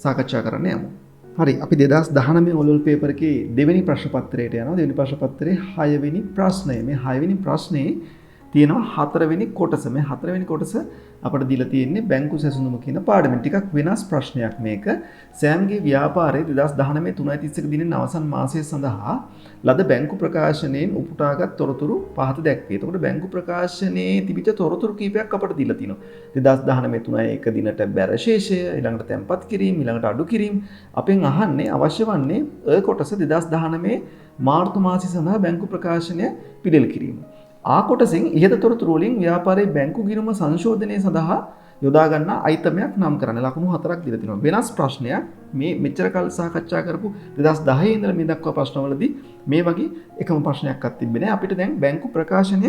S1: සාකච්ඡා කරන්න යමු. හරි අපි 2019 ඔලොල් පේපර් එකේ දෙවෙනි ප්‍රශ්න පත්‍රයට යනවා. දෙවෙනි ප්‍රශ්න පත්‍රයේ 6 වෙනි ප්‍රශ්නය. මේ 6 වෙනි ප්‍රශ්නේ තියෙනවා 4 වෙනි කොටස. මේ 4 වෙනි කොටස අපිට දීලා තියෙන්නේ බැංකු සැසඳුම කියන පාඩමෙන්. ටිකක් වෙනස් ප්‍රශ්නයක් මේක. සෑම්ගේ ව්‍යාපාරයේ 2019 3:31 දිනෙන් අවසන් මාසය සඳහා ලද බැංකු ප්‍රකාශනයෙන් උපුටාගත් තොරතුරු පහත දැක්වේ. එතකොට බැංකු ප්‍රකාශනයේ තිබිච්ච තොරතුරු කීපයක් අපිට දීලා තිනවා. 2019 3:1 දිනට බැර ශේෂය, ඊළඟට තැන්පත් කිරීම, ඊළඟට අඩු කිරීම. අපෙන් අහන්නේ අවශ්‍ය වන්නේ කොටස 2019 මාර්තු මාසය සඳහා බැංකු ප්‍රකාශනය පිළියෙල කිරීම. ආ කොටසින් ඉහත තොරතුරු වලින් ව්‍යාපාරයේ බැංකු ගිණුම සංශෝධනය සඳහා යොදා ගන්නා අයිතමයක් නම් කරන්න. ලකුණු 4ක් දීලා තිනවා. වෙනස් ප්‍රශ්නයක්. මේ මෙච්චර කල් සාකච්ඡා කරපු 2010 ඉඳලා මේ දක්වා ප්‍රශ්නවලදී මේ වගේ එකම ප්‍රශ්නයක්වත් තිබෙන්නේ නැහැ. අපිට දැන් බැංකු ප්‍රකාශනය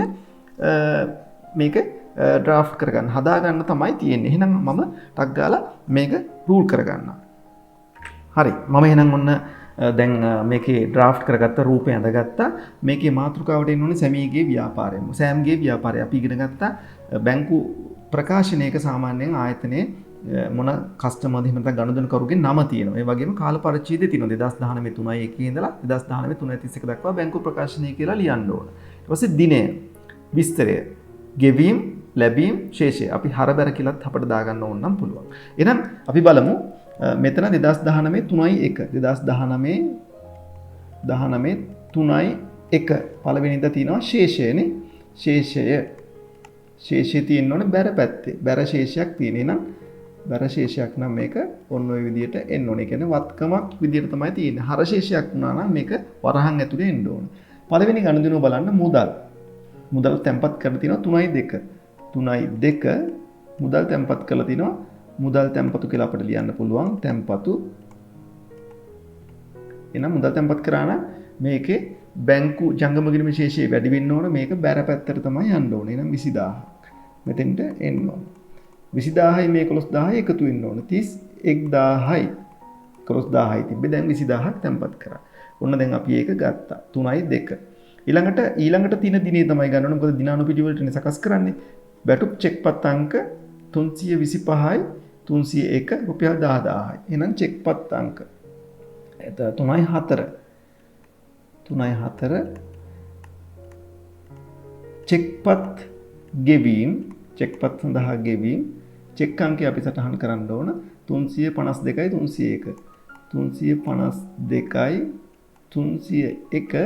S1: මේක ඩ්‍රාෆ්ට් කරගන්න හදාගන්න තමයි තියෙන්නේ. එහෙනම් මම ටක් ගාලා මේක රූල් කරගන්නවා. හරි. මම එහෙනම් ඔන්න දැන් මේකේ ඩ්‍රාෆ්ට් කරගත්ත රූපය ඇඳගත්තා. මේකේ මාතෘකාවට එන්න ඕනේ සැමීගේ ව්‍යාපාරය. සෑම්ගේ ව්‍යාපාරය අපි ඉගෙන ගත්තා. බැංකු ප්‍රකාශනයක සාමාන්‍යයෙන් ආයතනයේ මොන කස්ටමර්ද එහෙම නැත්නම් ගනුදෙනුකරුගේ නම තියෙනවා. ඒ වගේම කාල පරිච්ඡේදය තියෙනවා. 2019 3:1 ඉඳලා 2019 3:31 දක්වා බැංකු ප්‍රකාශනය කියලා ලියන්න ඕන. ඊට පස්සේ දිනය, විස්තරය, ගෙවීම්, ලැබීම්, ශේෂය. අපි හරබැර කියලාත් අපිට දාගන්න ඕන නම් පුළුවන්. එහෙනම් අපි බලමු මෙතන 2019 3:1 2019 3:1 පළවෙනිද තියෙනවා ශේෂයනේ. ශේෂය තියෙන්න ඕනේ බැර පැත්තේ. බැර ශේෂයක් තියෙන. එහෙනම් බැර ශේෂයක් නම් මේක ඔන්න ඔය විදිහට එන්න ඕනේ. කියන්නේ වත්කමක් විදිහට තමයි තියෙන්නේ. හර ශේෂයක් වුණා නම් මේක වරහන් ඇතුලේ එන්න ඕනේ. පළවෙනි ගණුදිනුව බලන්න මුදල් තැන්පත් කරලා තියෙනවා 3:2 මුදල් තැන්පත් කරලා තියෙනවා. මුදල් තැන්පතු කියලා අපිට ලියන්න පුළුවන්. තැන්පතු එහෙනම් මුදල් තැන්පත් කරා නම් මේකේ බැංකු ජංගම ගිණුම ශේෂය වැඩි වෙන්න ඕන. මේක බැර පැත්තට තමයි යන්න ඕනේ. එහෙනම් 20000ක් මෙතෙන්ට එන්න ඕන. 20000යි මේ 11000යි එකතු වෙන්න ඕන. 31000යි 11000යි තිබ්බේ. දැන් 20000ක් තැන්පත් කරා. ඔන්න දැන් අපි ඒක ගත්තා. 3:2 ඊළඟට තියෙන දිනේ තමයි ගන්න ඕනේ. මොකද දිනානුපිටි වලටනේ සකස් කරන්නේ. බැටුප් චෙක්පත් අංක 325යි 301 රුපියල් 10000යි. එහෙනම් චෙක්පත් අංක 3.4 චෙක්පත් ගෙවීම් චෙක්පත් සඳහා ගෙවීම් චෙක් අංකය අපි සටහන් කරන්න ඕන 352යි 301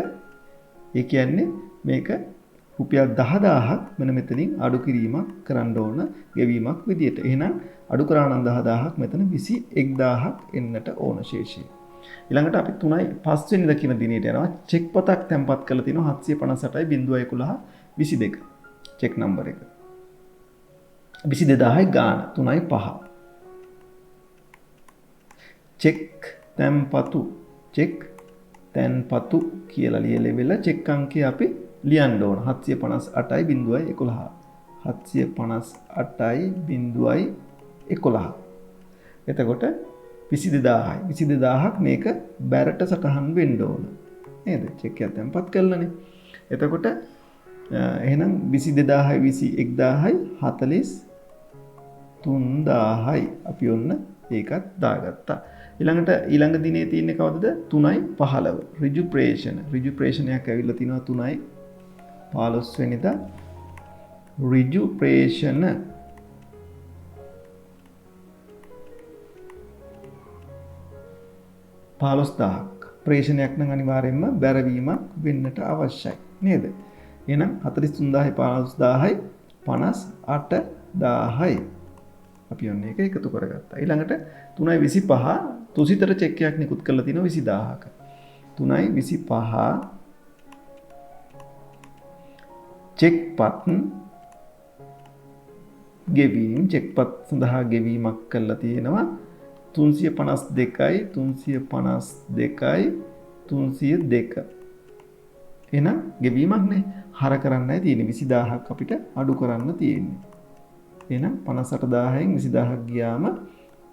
S1: ඒ කියන්නේ මේක රුපියල් 10000ක් මෙන්න මෙතනින් අඩු කිරීමක් කරන්න ඕන ගෙවීමක් විදියට. එහෙනම් අඩු කරා නම් 10000ක් මෙතන 21000ක් එන්නට ඕන ශේෂය. ඊළඟට අපි 3.5 වෙනිදා කියන දිනේට යනවා. චෙක් පතක් තැන්පත් කරලා තිනවා 758.11 චෙක් නම්බර එක. 22000යි ගාන 3.5. චෙක් තැන්පතු කියලා ලියලා චෙක් අංකය අපි ලියන්න ඕන 758.11. 758.11. එතකොට 22000ක් මේක බැරට සටහන් වෙන්න ඕන. නේද? චෙක් එක තැන්පත් කළානේ. එතකොට එහෙනම් 22000යි 21000යි 43000යි අපි ඔන්න ඒකත් දාගත්තා. ඊළඟ දිනේ තියෙන්නේ කවදද? 3.15. ඍජු ප්‍රේෂණයක් ඇවිල්ලා තිනවා 3.15 වෙනිදා. ඍජු ප්‍රේෂණ 15000ක්. ප්‍රේෂණයක් නම් අනිවාර්යයෙන්ම බැරවීමක් වෙන්නට අවශ්‍යයි. නේද? එහෙනම් 43000යි 15000යි 58000යි. අපි ඔන්න ඒක එකතු කරගත්තා. ඊළඟට 3.25 තුසිතර චෙක් එකක් නිකුත් කරලා තිනවා 20000ක. 3.25 චෙක්පත් ගෙවීම් චෙක්පත් සඳහා ගෙවීමක් කරලා තියෙනවා 352යි 352යි 302. එහෙනම් ගෙවීමක් නේ හර කරන්නයි තියෙන්නේ 20000ක් අපිට අඩු කරන්න තියෙන්නේ. එහෙනම් 58000න් 20000ක් ගියාම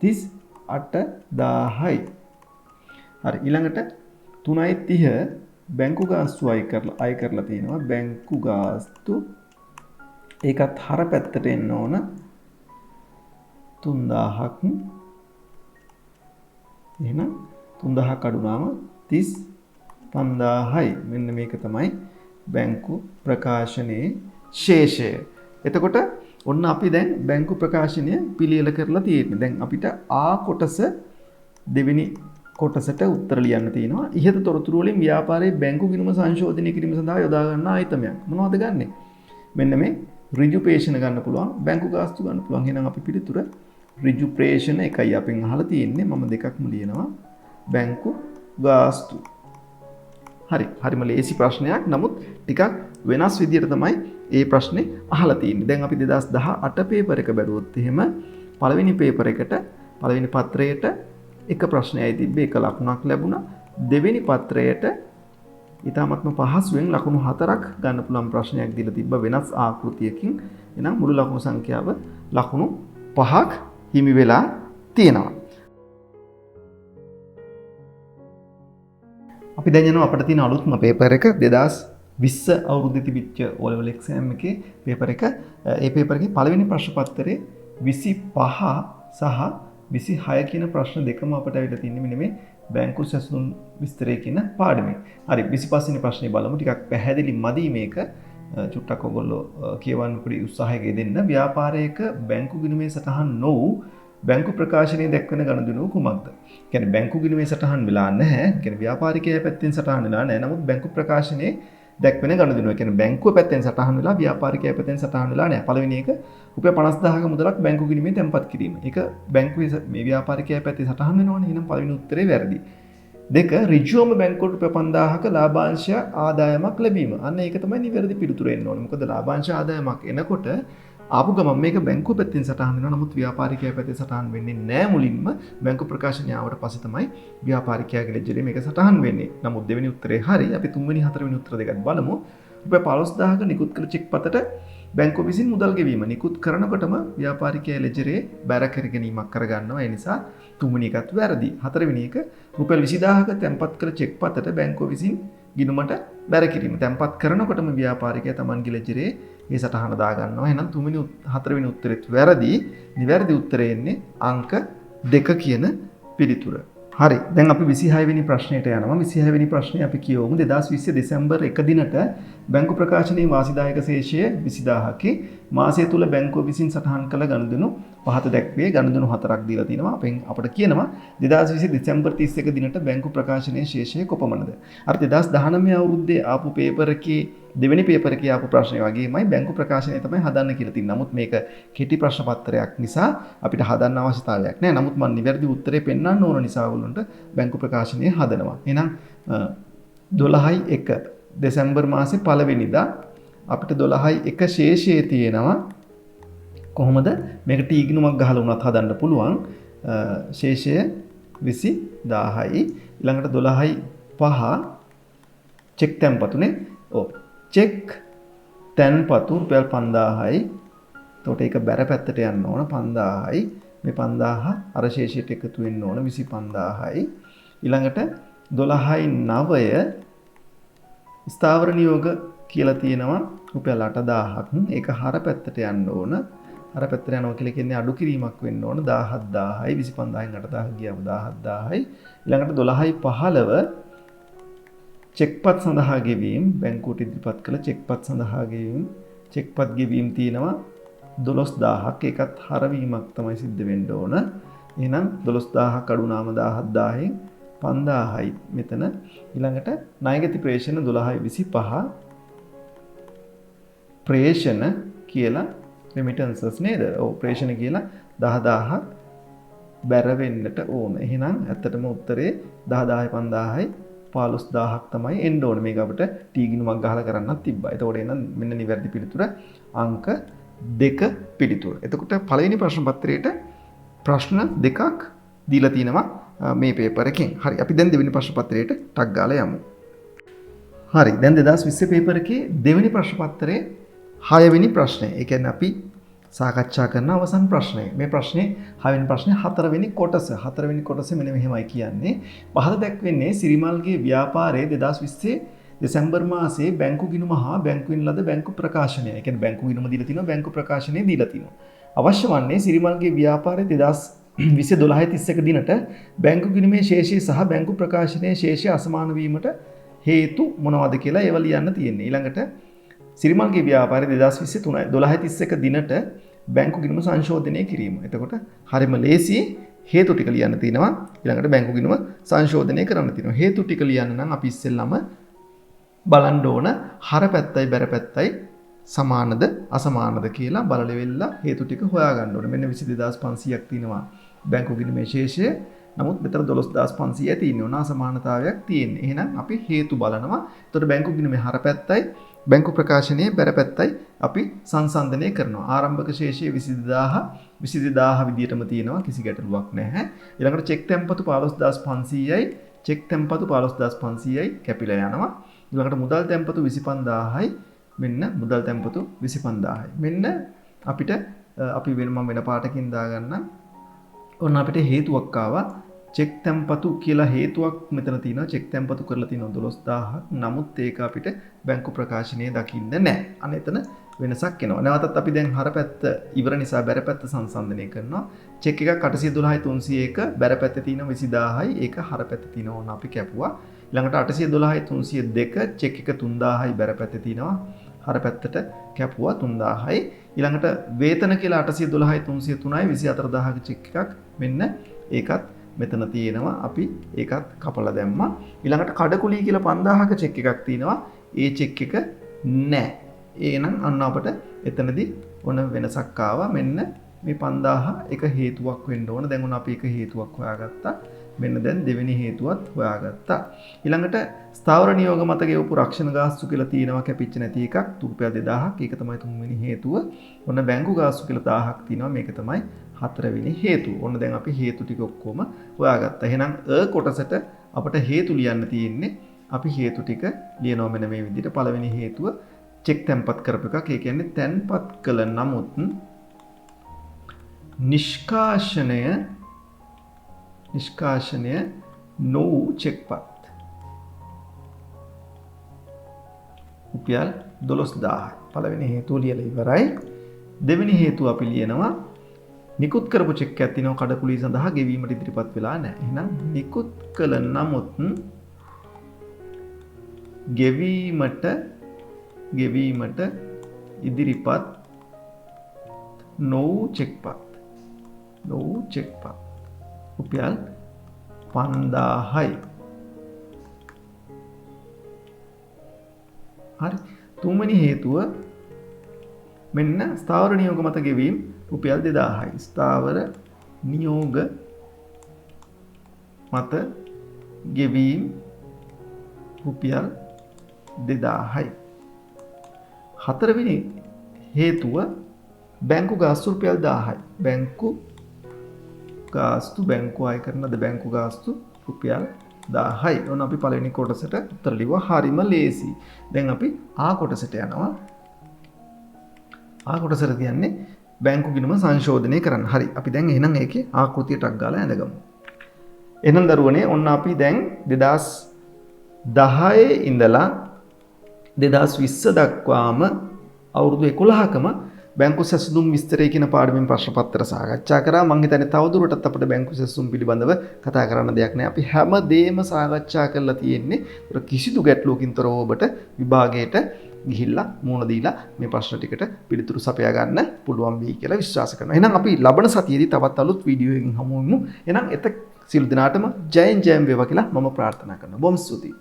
S1: 38000යි. හරි ඊළඟට 3.30 බැංකු ගාස්තු අය කරලා තියෙනවා. බැංකු ගාස්තු ඒකත් හර පැත්තට එන්න ඕන 3000ක්. එහෙනම් 3000ක් අඩුනාම 35000යි. මෙන්න මේක තමයි බැංකු ප්‍රකාශනයේ ශේෂය. එතකොට ඔන්න අපි දැන් බැංකු ප්‍රකාශනය පිළියෙල කරලා තියෙන්නේ. දැන් අපිට ආ කොටස දෙවෙනි කොටසට උත්තර ලියන්න තියෙනවා. ඉහත තොරතුරු වලින් ව්‍යාපාරයේ බැංකු ගිණුම සංශෝධනය කිරීම සඳහා යොදා ගන්න ආයතනයක්. මොනවද ගන්නෙ? මෙන්න මේ ඍජු ප්‍රේෂණ ගන්න පුළුවන්, බැංකු ගාස්තු ගන්න පුළුවන්. එහෙනම් අපි පිළිතුර ඍජු ප්‍රේෂණ එකයි අපෙන් අහලා තියෙන්නේ. මම දෙකක්ම ලියනවා. බැංකු ගාස්තු. හරි. හරිම ලේසි ප්‍රශ්නයක්. නමුත් ටිකක් වෙනස් විදියට තමයි මේ ප්‍රශ්නේ අහලා තියෙන්නේ. දැන් අපි 2018 පේපර් එක බැලුවොත් එහෙම පළවෙනි පේපර් එකට පළවෙනි පත්‍රයට එක ප්‍රශ්නයයි තිබ්බේ. එක ලකුණක් ලැබුණා. දෙවෙනි පත්‍රයට ඊටාත්ම පහසුවෙන් ලකුණු 4ක් ගන්න පුළුවන් ප්‍රශ්නයක් දීලා තිබ්බා වෙනස් ආකෘතියකින්. එහෙනම් මුළු ලකුණු සංඛ්‍යාව ලකුණු 5ක් හිමි වෙලා තියෙනවා. අපි දැන් යනවා අපිට තියෙන අලුත්ම පේපර් එක 2020 අවුරුද්දේ තිබිච්ච O level exam එකේ පේපර් එක. ඒ පේපර් එකේ පළවෙනි ප්‍රශ්න පත්‍රයේ 25 සහ 26 කියන ප්‍රශ්න දෙකම අපිට ඇවිල්ලා තින්නේ මෙන්න මේ බැංකු සැසඳුම් විස්තරය කියන පාඩමේ. හරි 25 වෙනි ප්‍රශ්නේ බලමු. ටිකක් පැහැදිලි මදි මේක. චුට්ටක් ඔයගොල්ලෝ කියවන්න පොඩි උත්සාහයක දෙන්න. ව්‍යාපාරයක බැංකු ගිණුමේ සටහන් නොවු බැංකු ප්‍රකාශනයේ දැක්වෙන ගනුදෙනුව කුමක්ද? කියන්නේ බැංකු ගිණුමේ සටහන් වෙලා නැහැ. කියන්නේ ව්‍යාපාරිකයා පැත්තෙන් සටහන් වෙලා නැහැ. නමුත් බැංකු ප්‍රකාශනයේ දැක්වෙන ගනුදෙනුව. කියන්නේ බැංකුව පැත්තෙන් සටහන් වෙලා ව්‍යාපාරිකයා පැත්තෙන් සටහන් වෙලා නැහැ. පළවෙනි එක රුපියල් 50000ක මුදලක් බැංකු ගිණුමේ තැන්පත් කිරීම. ඒක බැංකුවේ මේ ව්‍යාපාරිකයා පැත්තේ සටහන් වෙනවනේ. එහෙනම් පළවෙනි උත්තරේ වැරදි. දෙක ඍජුවම බැංකුවට රුපියල් 5000ක ලාභාංශ ආදායමක් ලැබීම. අන්න ඒක තමයි නිවැරදි පිළිතුර එන්න ඕනේ. මොකද ලාභාංශ ආදායමක් එනකොට ආපු ගමන් මේක බැංකුව පැත්තෙන් සටහන් වෙනවා. නමුත් ව්‍යාපාරිකයා පැත්තේ සටහන් වෙන්නේ නැහැ මුලින්ම. බැංකු ප්‍රකාශනය ආවට පස්සේ තමයි ව්‍යාපාරිකයාගේ ලෙජරේ මේක සටහන් වෙන්නේ. නමුත් දෙවෙනි උත්තරේ හරි. අපි තුන්වෙනි හතරවෙනි උත්තර දෙකත් බලමු. රුපියල් 15000ක නිකුත් කළ චෙක් පතට බැංකුව විසින් මුදල් ගෙවීම නිකුත් කරනකොටම ව්‍යාපාරිකයා ලෙජරේ බැර කර ගැනීමක් කරගන්නවා. ඒ නිසා තුන්වෙනි එකත් වැරදි. හතරවෙනි එක රුපියල් 20000ක තැන්පත් කළ චෙක් පතට බැංකුව විසින් ගිණුමට බැර කිරීම. තැන්පත් කරනකොටම ව්‍යාපාරිකයා Tamanගේ ලෙජරේ මේ සටහන දා ගන්නවා. එහෙනම් තුන්වෙනි හතරවෙනි උත්තරෙත් වැරදි. නිවැරදි උත්තරේ එන්නේ අංක 2 කියන පිළිතුර. හරි. දැන් අපි 26 වෙනි ප්‍රශ්නයට යනවා. 26 වෙනි ප්‍රශ්නේ අපි කියවමු. 2020 දෙසැම්බර් 1 දිනට බැංකු ප්‍රකාශනයේ වාසිදායක ශේෂය 20000කි. මාසය තුල බැංකුව විසින් සටහන් කළ ගනුදෙනු පහත දැක්වේ. ගනුදෙනු 4ක් දීලා තිනවා. අපිට කියනවා 2020 දෙසැම්බර් 31 දිනට බැංකු ප්‍රකාශනයේ ශේෂය කොපමණද? අර 2019 අවුරුද්දේ ආපු පේපර් එකේ දෙවෙනි පේපර් එකේ ආපු ප්‍රශ්නේ වගේමයි බැංකු ප්‍රකාශනය තමයි හදන්න කියලා තියෙනවා. නමුත් මේක කෙටි ප්‍රශ්න පත්‍රයක් නිසා අපිට හදන්න අවශ්‍යතාවයක් නැහැ. නමුත් මම නිවැරදි උත්තරේ පෙන්වන්න ඕන නිසා ඔයගොල්ලන්ට බැංකු ප්‍රකාශනය හදනවා. එහෙනම් 12/1 දෙසැම්බර් මාසේ පළවෙනිදා අපිට 12/1 ශේෂයේ තියෙනවා. කොහොමද මේක ටී ගිණුමක් ගහලා උනත් හදන්න පුළුවන්. ශේෂය 20000යි. ඊළඟට 12/5 චෙක් තැන්පතුනේ. ඔව් චෙක් තැන්පතු රුපියල් 5000යි. එතකොට ඒක බැර පැත්තට යන්න ඕන 5000යි. මේ 5000 අර ශේෂයට එකතු වෙන්න ඕන 25000යි. ඊළඟට 12/9 ස්ථාවර නියෝග කියලා තියෙනවා රුපියල් 8000ක්. ඒක හර පැත්තට යන්න ඕන. හර පැත්තට යනවා කියලා කියන්නේ අඩු කිරීමක් වෙන්න ඕන 17000යි. 25000න් 8000 ගියාම 17000යි. ඊළඟට 12/15 චෙක්පත් සඳහා ගෙවීම බැංකුවට ඉදිරිපත් කළ චෙක්පත් සඳහා ගෙවීම චෙක්පත් ගෙවීම තියෙනවා 12000ක්. ඒකත් හරවීමක් තමයි සිද්ධ වෙන්න ඕන. එහෙනම් 12000ක් අඩු නාම 17000න් 5000යි මෙතන ඊළඟට ණයගැති ප්‍රේෂණ 12.25 ප්‍රේෂණ කියලා රෙමිටන්සස් නේද? ඔව් ප්‍රේෂණ කියලා 10000ක් බැර වෙන්නට ඕන. එහෙනම් ඇත්තටම උත්තරේ 10000යි 5000යි 15000ක් තමයි එන්න ඕනේ. මේක අපිට ටී ගිණුමක් ගහලා කරන්නත් තිබ්බා. එතකොට එහෙනම් මෙන්න නිවැරදි පිළිතුර අංක 2 පිළිතුර. එතකොට පළවෙනි ප්‍රශ්න පත්‍රයේට ප්‍රශ්න දෙකක් දීලා තිනවා මේ පේපර් එකෙන්. හරි අපි දැන් දෙවෙනි ප්‍රශ්න පත්‍රයට ටක් ගාලා යමු. හරි දැන් 2020 පේපර් එකේ දෙවෙනි ප්‍රශ්න පත්‍රයේ 6 වෙනි ප්‍රශ්නය. ඒ කියන්නේ අපි සාකච්ඡා කරන අවසන් ප්‍රශ්නය. මේ ප්‍රශ්නේ 6 වෙනි ප්‍රශ්නේ 4 වෙනි කොටස. 4 වෙනි කොටස මෙන්න මෙහෙමයි කියන්නේ. පහළ දැක්වෙන්නේ සිරිමල්ගේ ව්‍යාපාරයේ 2020 දෙසැම්බර් මාසයේ බැංකු ගිණුම හා බැංකුවෙන් ලද බැංකු ප්‍රකාශනය. ඒ කියන්නේ බැංකු ගිණුම දීලා තිනවා බැංකු ප්‍රකාශනය දීලා තිනවා. අවශ්‍ය වන්නේ සිරිමල්ගේ ව්‍යාපාරයේ 2020 දිනට බැංකු ගිණුමේ ශේෂය සහ බැංකු ප්‍රකාශනයේ ශේෂය අසමාන වීමට හේතු මොනවද කියලා ඒවා ලියන්න තියෙන්නේ. ඊළඟට සිරිමල්ගේ ව්‍යාපාරයේ 2021 දිනට බැංකු ගිණුම සංශෝධනය කිරීම. එතකොට හරිම ලේසි හේතු ටික ලියන්න තියෙනවා. ඊළඟට බැංකු ගිණුම සංශෝධනය කරන්න තියෙනවා. හේතු ටික ලියන්න නම් අපි ඉස්සෙල්ලාම බලන්න ඕන හර පැත්තයි බැර පැත්තයි සමානද අසමානද කියලා බලලෙවිලා හේතු ටික හොයාගන්න ඕනේ. මෙන්න 22500ක් තියෙනවා බැංකු ගිණුමේ ශේෂය. නමුත් මෙතන 12500යි තියෙන්නේ. ඕන අසමානතාවයක් තියෙන්නේ. එහෙනම් අපි හේතු බලනවා. එතකොට බැංකු ගිණුමේ හර පැත්තයි බැංකු ප්‍රකාශනයේ බැර පැත්තයි අපි සංසන්දනය කරනවා. ආරම්භක ශේෂය 22000 විදියටම තියෙනවා. කිසි ගැටලුවක් නැහැ. ඊළඟට චෙක් තැන්පතු 15500යි චෙක් තැන්පතු 15500යි කැපිලා යනවා. ඊළඟට මුදල් තැන්පතු 25000යි මෙන්න මුදල් තැන්පතු 25000යි. මෙන්න අපිට අපි වෙන පාටකින් දාගන්න ඔන්න අපිට හේතුවක් ආවා. චෙක් තැන්පතු කියලා හේතුවක් මෙතන තියෙනවා. චෙක් තැන්පතු කරලා තියෙනවා 12000ක්. නමුත් ඒක අපිට බැංකු ප්‍රකාශනයේ දකින්න නැහැ. අන්න එතන වෙනසක් එනවා. නැවතත් අපි දැන් හර පැත්ත ඉවර නිසා බැර පැත්ත සංසන්දනය කරනවා. චෙක් එකක් 812301 බැර පැත්තේ තියෙනවා 20000යි. ඒක හර පැත්තේ තියෙනවා. ඕන අපි කැපුවා. ළඟට 812302 චෙක් එක 3000යි බැර පැත්තේ තියෙනවා. හර පැත්තට කැපුවා 3000යි. ඊළඟට වේතන කියලා 812303යි 24000ක චෙක් එකක් මෙන්න ඒකත් මෙතන තියෙනවා. අපි ඒකත් කපලා දැම්මා. ඊළඟට කඩකුලී කියලා 5000ක චෙක් එකක් තියෙනවා. ඒ චෙක් එක නැහැ. එහෙනම් අන්න අපට එතනදී ඔන්න වෙනසක් ආවා. මෙන්න මේ 5000 එක හේතුවක් වෙන්න ඕන. දැන් ඔන්න අපි එක හේතුවක් හොයාගත්තා. මෙන්න දැන් දෙවෙනි හේතුවත් හොයාගත්තා. ඊළඟට ස්ථාවර නියෝග මත ගෙවපු රක්ෂණ ගාස්තු කියලා තියෙනවා කැපිච්ච නැති එකක් රුපියල් 2000ක්. ඒක තමයි තුන්වෙනි හේතුව. ඔන්න බැංකු ගාස්තු කියලා 1000ක් තියෙනවා. මේක තමයි හතරවෙනි හේතුව. ඔන්න දැන් අපි හේතු ටික ඔක්කොම හොයාගත්තා. එහෙනම් කොටසට අපිට හේතු ලියන්න තියෙන්නේ. අපි හේතු ටික ලියනවා මෙන්න මේ විදිහට. පළවෙනි හේතුව චෙක් තැන්පත් කරපු එකක්. ඒ කියන්නේ තැන්පත් කළ නමුත් නිෂ්කාශනය නොවූ චෙක්පත් රුපියල් 12000යි. පළවෙනි හේතුව ලියලා ඉවරයි. දෙවෙනි හේතුව අපි ලියනවා නිකුත් කරපු චෙක් එකක් තියෙනවා කඩකුලී සඳහා ගෙවීමට ඉදිරිපත් වෙලා නැහැ. එහෙනම් නිකුත් කළ නමුත් ගෙවීමට ඉදිරිපත් නොවූ චෙක්පත් රුපියල් 5000යි. හරි. තුන්වෙනි හේතුව මෙන්න ස්ථාවර නියෝග මත ගෙවීම රුපියල් 2000යි. ස්ථාවර නියෝග මත ගෙවීම රුපියල් 2000යි. හතරවෙනි හේතුව බැංකු ගාස්තු රුපියල් 1000යි. බැංකු අය කරන බැංකු ගාස්තු රුපියල් 1000යි. ඔන්න අපි පළවෙනි කොටසට උත්තර ලිව්වා. හරිම ලේසි. දැන් අපි ආ කොටසට යනවා. ආ කොටසට කියන්නේ බැංකු ගිණුම සංශෝධනය කරන්න. හරි. අපි දැන් එහෙනම් ඒකේ ආකෘතියටක් ගාලා ඇඳගමු. එහෙනම් දරුවනේ ඔන්න අපි දැන් 2010 ඉඳලා 2020 දක්වාම අවුරුදු 11කම බැංකු සැසඳුම් විස්තරය කියන පාඩමෙන් ප්‍රශ්න පත්‍ර සාකච්ඡා කරා. මම හිතන්නේ තවදුරටත් අපිට බැංකු සැසඳුම් පිළිබඳව කතා කරන්න දෙයක් නැහැ. අපි හැමදේම සාකච්ඡා කරලා තියෙන්නේ. ඒක කිසිදු ගැටලුවකින් තොරව ඔබට විභාගයට ගිහිල්ලා මූණ දීලා මේ ප්‍රශ්න ටිකට පිළිතුරු සපයා ගන්න පුළුවන් වෙයි කියලා විශ්වාස කරනවා. එහෙනම් අපි ලබන සතියේදී තවත් අලුත් වීඩියෝ එකකින් හමු වෙමු. එහෙනම් සියලු දෙනාටම ජයෙන් ජයෙන් වේවා කියලා මම ප්‍රාර්ථනා කරනවා. බොහොම ස්තුතියි.